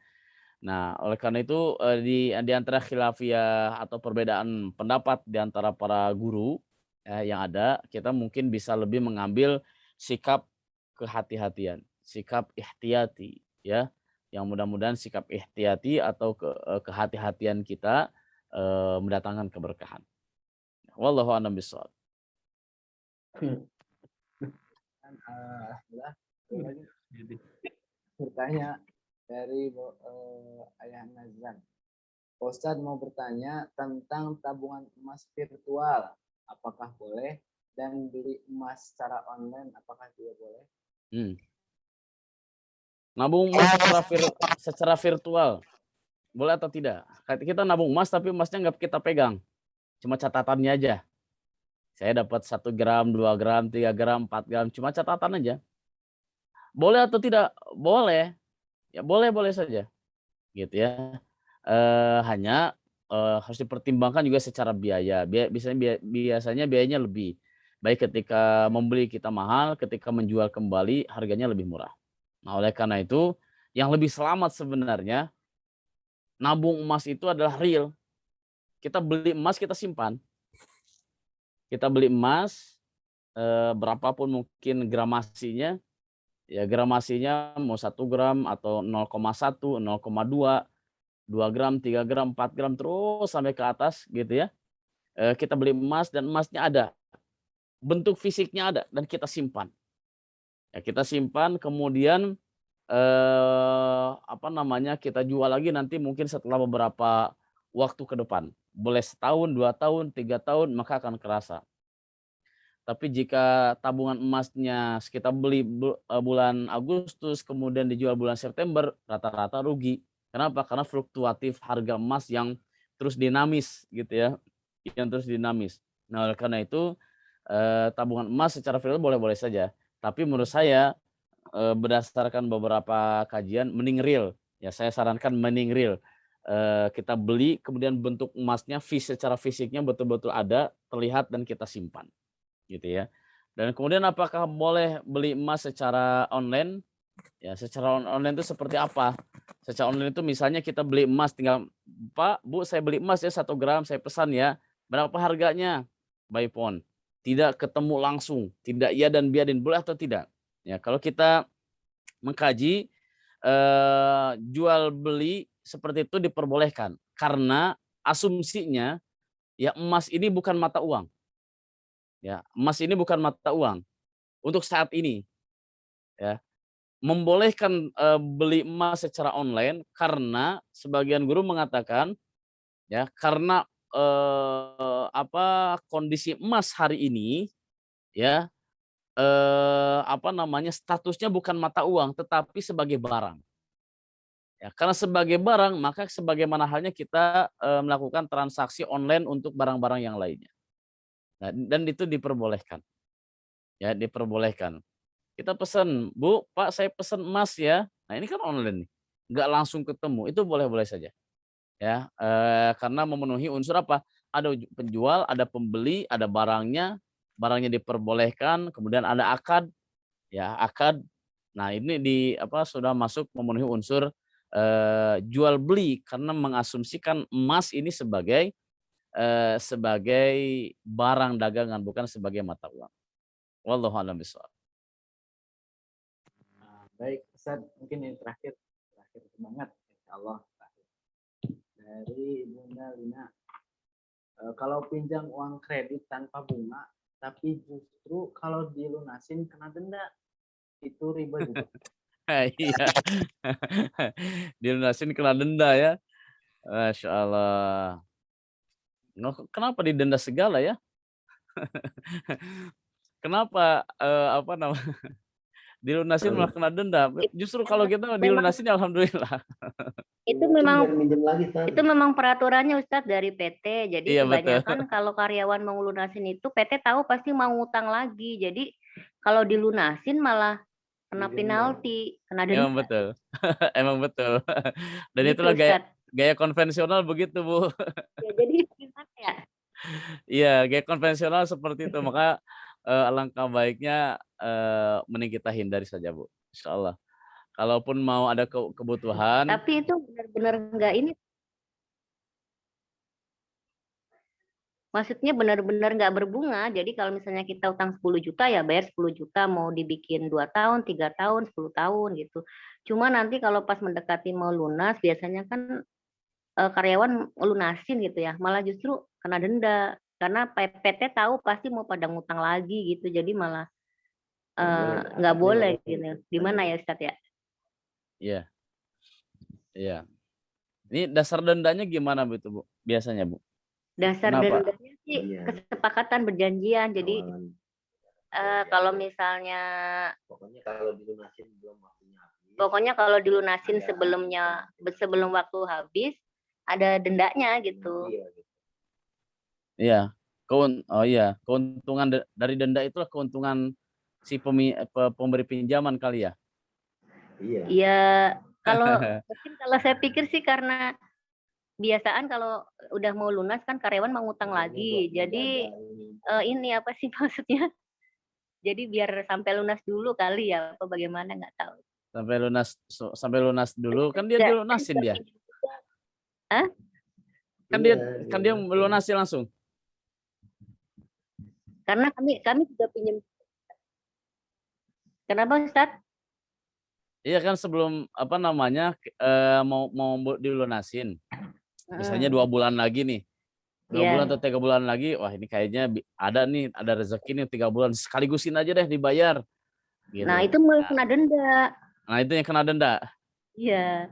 Nah, oleh karena itu di antara khilafiyah atau perbedaan pendapat di antara para guru yang ada, kita mungkin bisa lebih mengambil sikap kehati-hatian, sikap ihtiyati ya. Yang mudah-mudahan sikap ihtiyati atau kehati-hatian kita mendatangkan keberkahan. Wallahu a'lam bishawab. Alhamdulillah. Lagi bertanya dari Ayah Nazan. Pak Ustadz mau bertanya tentang tabungan emas virtual. Apakah boleh? Dan beli emas secara online apakah juga boleh? Nabung emas secara virtual boleh atau tidak? Kita nabung emas tapi emasnya nggak kita pegang, cuma catatannya aja. Saya dapat 1 gram, 2 gram, 3 gram, 4 gram, cuma catatan aja. Boleh atau tidak? Boleh. Ya boleh-boleh saja. Gitu ya. Hanya harus dipertimbangkan juga secara biaya. Biasanya biayanya lebih. Baik ketika membeli kita mahal, ketika menjual kembali harganya lebih murah. Nah, oleh karena itu yang lebih selamat sebenarnya nabung emas itu adalah real. Kita beli emas, kita simpan. Kita beli emas berapapun mungkin gramasinya, ya gramasinya mau 1 gram atau 0,1, 0,2, 2 gram, 3 gram, 4 gram terus sampai ke atas gitu ya. Kita beli emas dan emasnya ada, bentuk fisiknya ada dan kita simpan. Ya kita simpan kemudian kita jual lagi nanti mungkin setelah beberapa waktu ke depan. Boleh 1 tahun, 2 tahun, 3 tahun maka akan kerasa. Tapi jika tabungan emasnya kita beli bulan Agustus kemudian dijual bulan September, rata-rata rugi. Kenapa? Karena fluktuatif harga emas yang terus dinamis gitu ya, yang terus dinamis. Nah, oleh karena itu tabungan emas secara virtual boleh-boleh saja. Tapi menurut saya berdasarkan beberapa kajian mending real. Ya, saya sarankan mending real. Kita beli kemudian bentuk emasnya secara fisiknya betul-betul ada, terlihat dan kita simpan. Gitu ya. Dan kemudian apakah boleh beli emas secara online? Ya, secara online itu seperti apa? Secara online itu misalnya kita beli emas tinggal, "Pak, Bu, saya beli emas ya 1 gram, saya pesan ya. Berapa harganya?" By phone. Tidak ketemu langsung, tidak iya dan biadin, boleh atau tidak? Ya, kalau kita mengkaji jual beli seperti itu diperbolehkan karena asumsinya ya emas ini bukan mata uang. Ya, emas ini bukan mata uang untuk saat ini, ya. Membolehkan, beli emas secara online karena sebagian guru mengatakan, ya, karena, kondisi emas hari ini, ya, statusnya bukan mata uang tetapi sebagai barang. Ya, karena sebagai barang maka sebagaimana halnya kita, melakukan transaksi online untuk barang-barang yang lainnya. Nah, dan itu diperbolehkan, ya, diperbolehkan. Kita pesan, "Bu, Pak, saya pesan emas ya." Nah, ini kan online nih, nggak langsung ketemu, itu boleh-boleh saja, ya, karena memenuhi unsur apa, ada penjual, ada pembeli, ada barangnya, barangnya diperbolehkan, kemudian ada akad, ya, akad. Nah, ini sudah masuk memenuhi unsur, jual beli karena mengasumsikan emas ini sebagai barang dagangan, bukan sebagai mata uang. Wallahu a'lam bishawab. Baik, Ustaz, mungkin ini terakhir banget, insyaallah terakhir. Dari Bunda Lina, kalau pinjam uang kredit tanpa bunga, tapi justru kalau dilunasin kena denda, itu riba juga. Iya. Dilunasin kena denda ya. Masya Allah. Kenapa didenda segala ya? Kenapa apa namanya dilunasin malah kena denda? Justru kalau kita Memang dilunasin ya alhamdulillah. itu Lunasin memang biar minjem lagi kan. itu memang peraturannya Ustadz dari PT. Jadi Iya betul. kebanyakan kalau karyawan mau lunasin itu PT tahu pasti mau ngutang lagi. Jadi kalau dilunasin malah kena Minjem penalti, kena denda Emang betul. Emang betul. Dan gitu itulah gaya Ustadz. gaya konvensional begitu, Bu. Ya, jadi gimana ya? Iya, gaya konvensional seperti itu. Maka alangkah baiknya mending kita hindari saja, Bu. Insyaallah. Kalaupun mau ada kebutuhan, Tapi itu benar-benar enggak ini. Maksudnya benar-benar nggak berbunga. Jadi kalau misalnya kita utang 10 juta ya bayar 10 juta, mau dibikin 2 tahun, 3 tahun, 10 tahun gitu. Cuma nanti kalau pas mendekati mau lunas biasanya kan karyawan lunasin gitu ya, malah justru kena denda karena PT tahu pasti mau pada ngutang lagi gitu. Jadi malah nggak boleh gitu. Gimana ya Ustadz ya? iya. Iya. Ini dasar dendanya gimana Bu itu, Bu? Biasanya, Bu? Dasar Kenapa? dendanya sih Iya. kesepakatan berjanjian. Jadi Awalan. kalau misalnya Pokoknya kalau dilunasin belum waktunya habis. pokoknya kalau dilunasin ada- sebelum waktu habis ada dendanya gitu. Iya, gitu. Iya. Oh iya, keuntungan dari denda itulah keuntungan si pemberi pinjaman kali ya. Iya. Ya kalau mungkin kalau saya pikir sih karena biasaan kalau udah mau lunas kan karyawan mau ngutang lagi. Jadi ini apa sih maksudnya? Jadi biar sampai lunas dulu kali ya, apa bagaimana nggak tahu. Sampai lunas dulu kan dia dilunasin dia. Hah? Kan Iya, dia melunasi langsung. Karena kami juga pinjam. Kenapa Ustadz? Iya kan sebelum apa namanya mau dilunasin. Misalnya 2 bulan lagi nih. 2 Iya. bulan atau 3 bulan lagi, wah ini kayaknya ada rezeki nih 3 bulan sekaligusin aja deh dibayar. Gitu. Nah itu malah kena denda. Nah itu yang kena denda. Iya.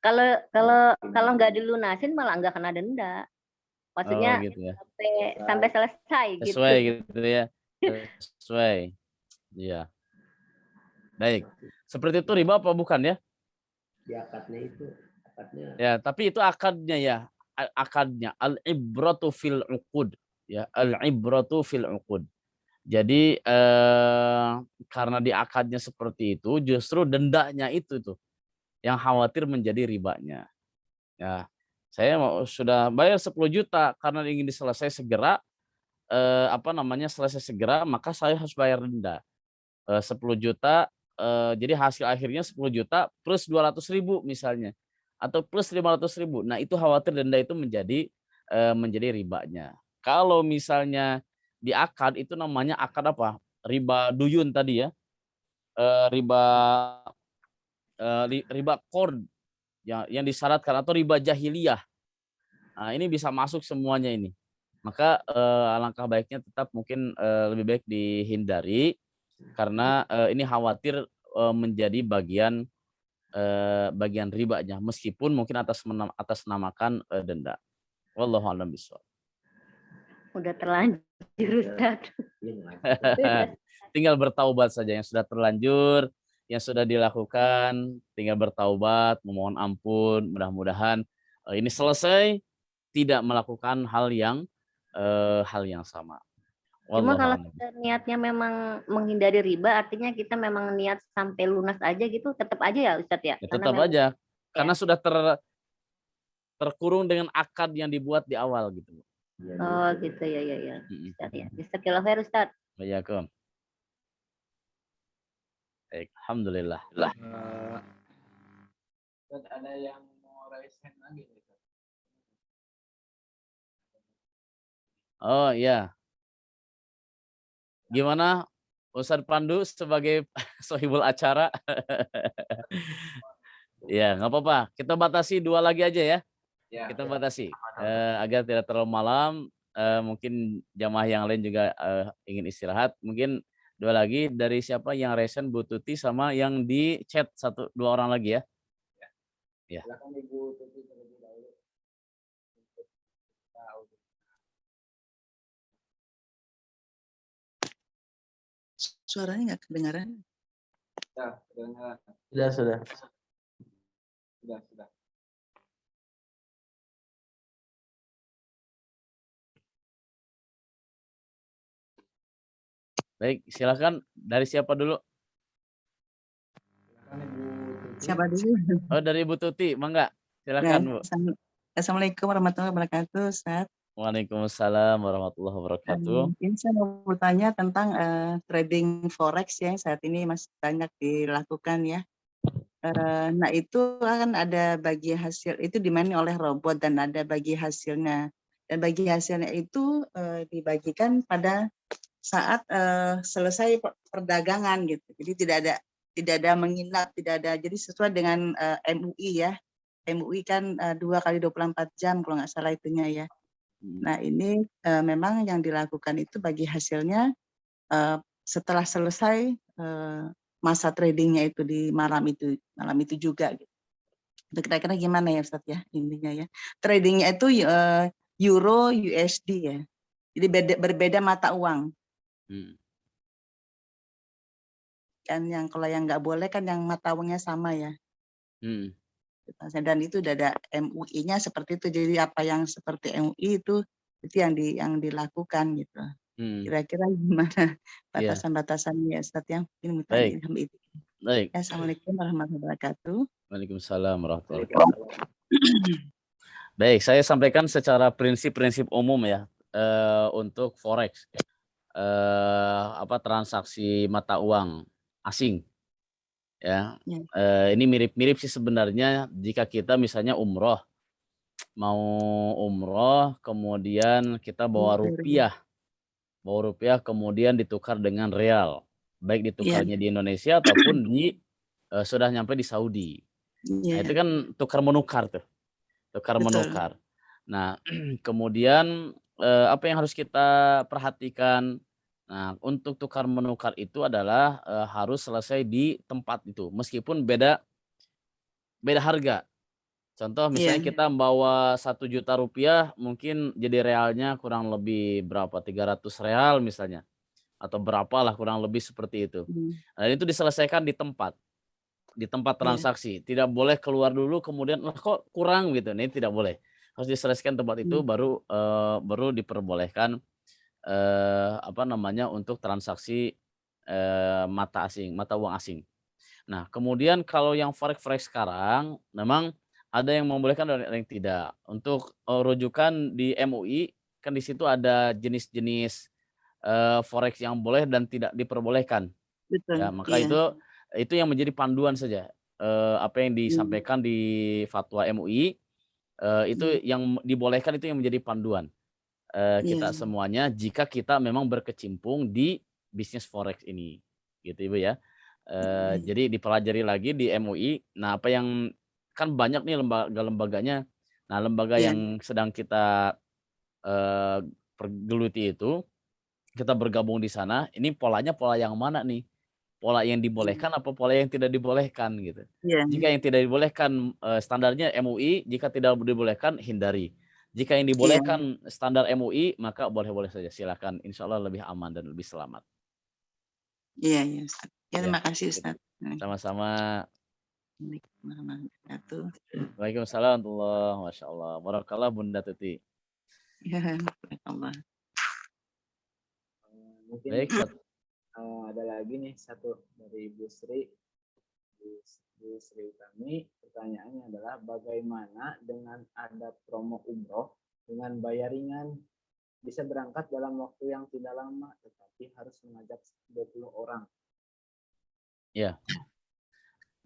Kalau nggak dilunasin malah nggak kena denda. Maksudnya Oh, gitu ya. sampai selesai gitu. Sesuai gitu ya. Sesuai. Iya. Baik. Seperti itu riba apa bukan ya? Di akadnya itu. Akadnya. Ya, tapi itu akadnya ya. Akadnya al-ibratu fil uqud ya, al-ibratu fil uqud. Jadi karena di akadnya seperti itu, justru dendanya itu tuh yang khawatir menjadi ribanya. Ya, saya sudah bayar 10 juta karena ingin diselesai segera, selesai segera, maka saya harus bayar denda 10 juta. Jadi hasil akhirnya 10 juta plus 200.000 misalnya, atau plus 500.000. Nah itu khawatir denda itu menjadi ribanya. Kalau misalnya di akad itu namanya akad apa? Riba duyun tadi ya, riba qard yang disyaratkan, atau riba jahiliyah. Nah ini bisa masuk semuanya ini. Maka alangkah baiknya tetap mungkin lebih baik dihindari karena ini khawatir menjadi bagian ribanya, meskipun mungkin atas namakan denda. Wallahu a'lam bishawab. Udah terlanjur Ustaz. Tinggal bertaubat saja, yang sudah terlanjur, yang sudah dilakukan, tinggal bertaubat, memohon ampun, mudah-mudahan ini selesai, tidak melakukan hal yang sama. Cuma kalau kita niatnya memang menghindari riba, artinya kita memang niat sampai lunas aja gitu, tetap aja ya Ustadz ya? Ya, tetap aja, karena sudah terkurung dengan akad yang dibuat di awal gitu. Oh gitu ya. Ustadz ya. Jazakallahu khair Ustadz. Waalaikumsalam. Baik, alhamdulillah. Dan ada yang mau raise hand lagi gitu. Oh iya. Gimana Ustadz Pandu sebagai sohibul acara? Ya nggak apa-apa, kita batasi 2 lagi aja ya. Kita batasi agar tidak terlalu malam. Mungkin jamaah yang lain juga ingin istirahat. Mungkin 2 lagi, dari siapa yang resen, Bu Tuti sama yang di chat 1-2 orang lagi ya. Ya. Silakan Ibu Tuti terlebih dahulu. Suaranya nggak kedengaran. Ya, kedengaran. Sudah. Sudah. Baik, silakan dari siapa dulu? Silakan Ibu Tuti. Siapa dulu? Oh, dari Ibu Tuti, Mangga. Ya, Silakan, Bu. Assalamualaikum warahmatullahi wabarakatuh, Ustaz. Waalaikumsalam warahmatullahi wabarakatuh. Ini saya mau bertanya tentang trading forex ya, yang saat ini masih banyak dilakukan ya. Nah itu kan ada bagi hasil itu dimani oleh robot dan ada bagi hasilnya. Dan bagi hasilnya itu dibagikan pada saat selesai perdagangan gitu. Jadi tidak ada menginap, tidak ada. Jadi sesuai dengan MUI ya. MUI kan 2 kali 24 jam kalau nggak salah itunya ya. Nah ini memang yang dilakukan itu bagi hasilnya setelah selesai masa tradingnya itu di malam itu juga. Gitu. Itu kira-kira gimana ya Ustaz ya intinya ya. Tradingnya itu Euro USD ya. Jadi berbeda mata uang. Kan yang kalau yang nggak boleh kan yang mata uangnya sama ya. Dan itu udah ada MUI-nya seperti itu. Jadi apa yang seperti MUI itu yang dilakukan gitu. Kira-kira gimana batasan-batasannya Ustaz yang ini Baik. itu. Baik. Assalamualaikum warahmatullahi wabarakatuh. Waalaikumsalam warahmatullahi wabarakatuh. Baik, saya sampaikan secara prinsip-prinsip umum ya untuk forex. Transaksi mata uang asing. Ya. Ini mirip-mirip sih sebenarnya jika kita misalnya umroh. Mau umroh kemudian kita bawa rupiah. Bawa rupiah kemudian ditukar dengan real. Baik ditukarnya di Indonesia ataupun sudah nyampe di Saudi. Nah, itu kan tukar menukar tuh. Tukar menukar. Nah, kemudian apa yang harus kita perhatikan? Nah, untuk tukar menukar itu adalah harus selesai di tempat itu meskipun beda harga. Contoh misalnya kita bawa 1 juta rupiah mungkin jadi realnya kurang lebih berapa 300 real misalnya atau berapalah kurang lebih seperti itu. Nah, itu diselesaikan di tempat transaksi. Tidak boleh keluar dulu kemudian kok kurang gitu. Ini tidak boleh. Harus diselesaikan tempat itu baru diperbolehkan untuk transaksi mata uang asing. Nah, kemudian kalau yang forex sekarang memang ada yang membolehkan dan ada yang tidak. Untuk rujukan di MUI kan di situ ada jenis-jenis forex yang boleh dan tidak diperbolehkan. Ya, maka itu yang menjadi panduan saja. Apa yang disampaikan di fatwa MUI itu yang dibolehkan itu yang menjadi panduan kita semuanya jika kita memang berkecimpung di bisnis forex ini, gitu Ibu ya. Jadi dipelajari lagi di MUI. Nah, apa yang kan banyak nih lembaga-lembaganya. Nah, lembaga yang sedang kita pergeluti itu kita bergabung di sana. Ini polanya pola yang mana nih? Pola yang dibolehkan apa pola yang tidak dibolehkan gitu. Jika yang tidak dibolehkan standarnya MUI, jika tidak dibolehkan hindari. Jika yang dibolehkan standar MUI maka boleh-boleh saja silakan. Insya Allah lebih aman dan lebih selamat. Iya Ustaz. Terima kasih Ustaz. Sama-sama. Waalaikumsalam warahmatullahi wabarakatuh. Masya Allah. Barakallah Bunda Tuti. Ya, barakallah. Mungkin ada lagi nih satu dari Bu Sri. Bu Sri Utami, pertanyaannya adalah bagaimana dengan ada promo umroh dengan bayar ringan bisa berangkat dalam waktu yang tidak lama tetapi harus mengajak 20 orang. Ya.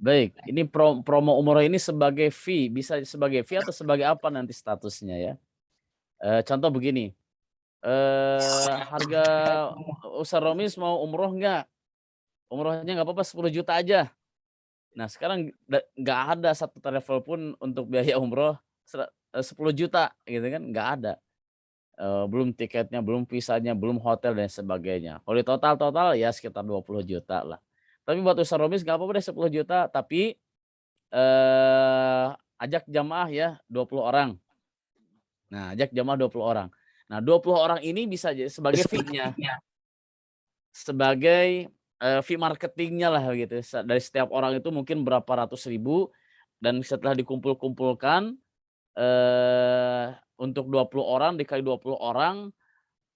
Baik, ini promo umroh ini sebagai fee, bisa sebagai fee atau sebagai apa nanti statusnya ya? Contoh begini, harga Ustaz Romis mau umroh enggak? Umrohnya nggak apa-apa 10 juta aja. Nah sekarang nggak ada satu travel pun untuk biaya umroh 10 juta gitu kan, nggak ada. Belum tiketnya, belum visanya, belum hotel dan sebagainya. Kalau di total ya sekitar 20 juta lah. Tapi buat Ustaz Romis nggak apa-apa deh 10 juta, tapi ajak jamaah ya 20 orang. Nah, ajak jamaah 20 orang. Nah, 20 orang ini bisa jadi sebagai fee-nya. Sebagai fee marketingnya lah gitu. Dari setiap orang itu mungkin berapa ratus ribu, dan setelah dikumpul-kumpulkan untuk 20 orang dikali 20 orang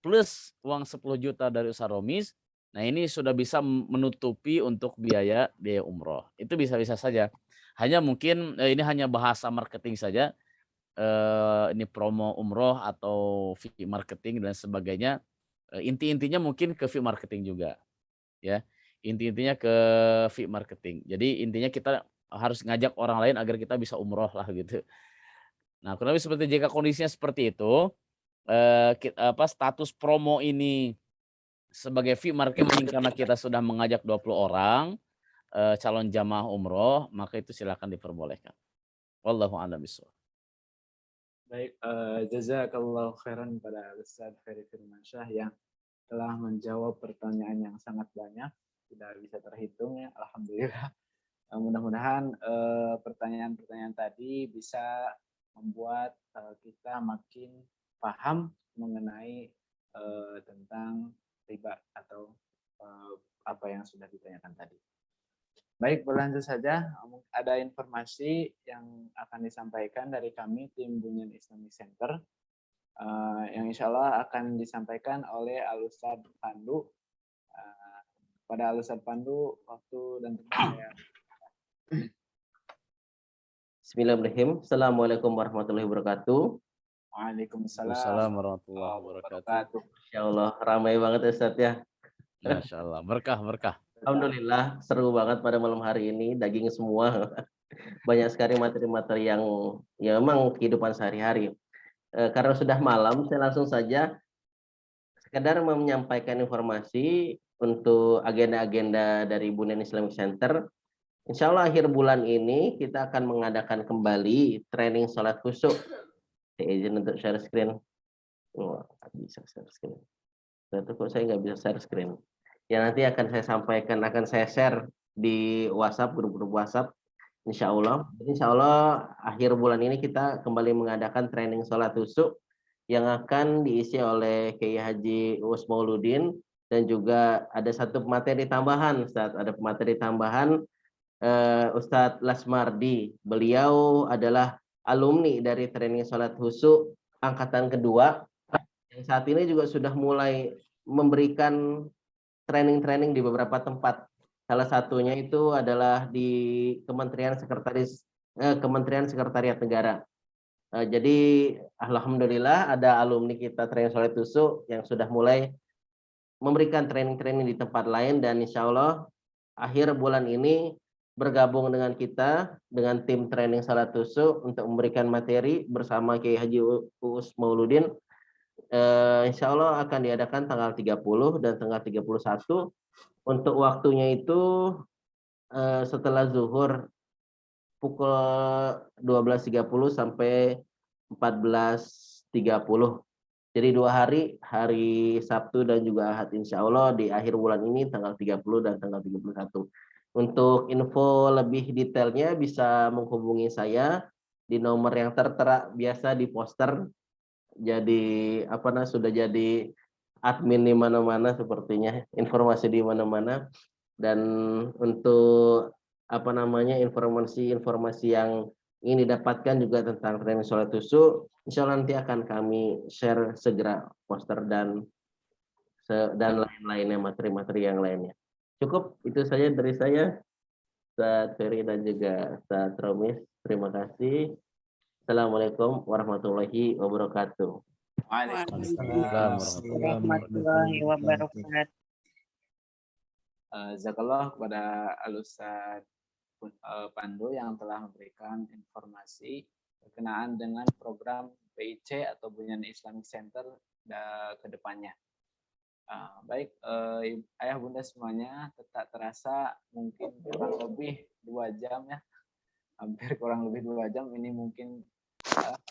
plus uang 10 juta dari Ustaz Romis, nah ini sudah bisa menutupi untuk biaya umroh. Itu bisa-bisa saja. Hanya mungkin ini hanya bahasa marketing saja, ini promo umroh atau fee marketing dan sebagainya. Inti-intinya mungkin ke fee marketing juga, ya. Inti-intinya ke fee marketing. Jadi intinya kita harus ngajak orang lain agar kita bisa umroh lah gitu. Nah, kurang lebih seperti jika kondisinya seperti itu, status promo ini sebagai fee marketing karena kita sudah mengajak 20 orang calon jamaah umroh, maka itu silakan diperbolehkan. Wallahu a'lam bishawab. Baik, jazakallahu khairan pada Ustaz Ferry Firmansyah yang telah menjawab pertanyaan yang sangat banyak, tidak bisa terhitung ya, alhamdulillah. Mudah-mudahan pertanyaan-pertanyaan tadi bisa membuat kita makin paham mengenai tentang riba atau apa yang sudah ditanyakan tadi. Baik, berlanjut saja. Ada informasi yang akan disampaikan dari kami tim Bunyan Islamic Center yang insya Allah akan disampaikan oleh Al-Ustadz Pandu. Pada Al-Ustadz Pandu, waktu dan tempat saya. Bismillahirrahmanirrahim. Assalamualaikum warahmatullahi wabarakatuh. Waalaikumsalam warahmatullahi wabarakatuh. Insya Allah ramai banget Ustadz ya. Masya Allah, berkah. Alhamdulillah seru banget pada malam hari ini, daging semua. Banyak sekali materi-materi yang ya memang kehidupan sehari-hari. Karena sudah malam, saya langsung saja sekedar menyampaikan informasi untuk agenda-agenda dari Bunyan Islamic Center. Insya Allah akhir bulan ini kita akan mengadakan kembali training sholat khusyuk. Saya izin untuk share screen. Oh, bisa share screen. Kok saya nggak bisa share screen. Ya nanti akan saya sampaikan, akan saya share di WhatsApp, grup-grup WhatsApp. Insya Allah akhir bulan ini kita kembali mengadakan training sholat khusyuk yang akan diisi oleh Kiai Haji Uus Mauludin, dan juga ada satu materi tambahan, Ustadz. Ada materi tambahan Ustadz Lasmardi. Beliau adalah alumni dari training sholat khusyuk angkatan kedua yang saat ini juga sudah mulai memberikan training-training di beberapa tempat. Salah satunya itu adalah di Kementerian Sekretariat Negara. Jadi alhamdulillah ada alumni kita training sholat khusyuk yang sudah mulai memberikan training-training di tempat lain, dan insya Allah akhir bulan ini bergabung dengan kita dengan tim training sholat khusyuk untuk memberikan materi bersama Kiai Haji Uus Mauludin. Insya Allah akan diadakan tanggal 30 dan tanggal 31. Untuk waktunya itu setelah zuhur pukul 12.30 sampai 14.30. Jadi 2 hari, hari Sabtu dan juga Ahad insya Allah di akhir bulan ini tanggal 30 dan tanggal 31. Untuk info lebih detailnya bisa menghubungi saya di nomor yang tertera biasa di poster. Jadi sudah jadi admin di mana-mana sepertinya, informasi di mana-mana. Dan untuk informasi yang ingin didapatkan juga tentang training sholat khusyuk, insya Allah nanti akan kami share segera poster dan lain-lainnya, materi-materi yang lainnya. Cukup itu saja dari saya, Ustaz Ferry dan juga Ustaz Romis. Terima kasih. Assalamualaikum warahmatullahi wabarakatuh. Waalaikumsalam warahmatullahi wabarakatuh. Jazakallah kepada Al-Ustadz Pandu yang telah memberikan informasi berkenaan dengan program PIC atau Bunyan Islamic Center ke depannya. Baik, ayah bunda semuanya, tak terasa mungkin kurang lebih 2 jam ya, hampir kurang lebih 2 jam. Ini mungkin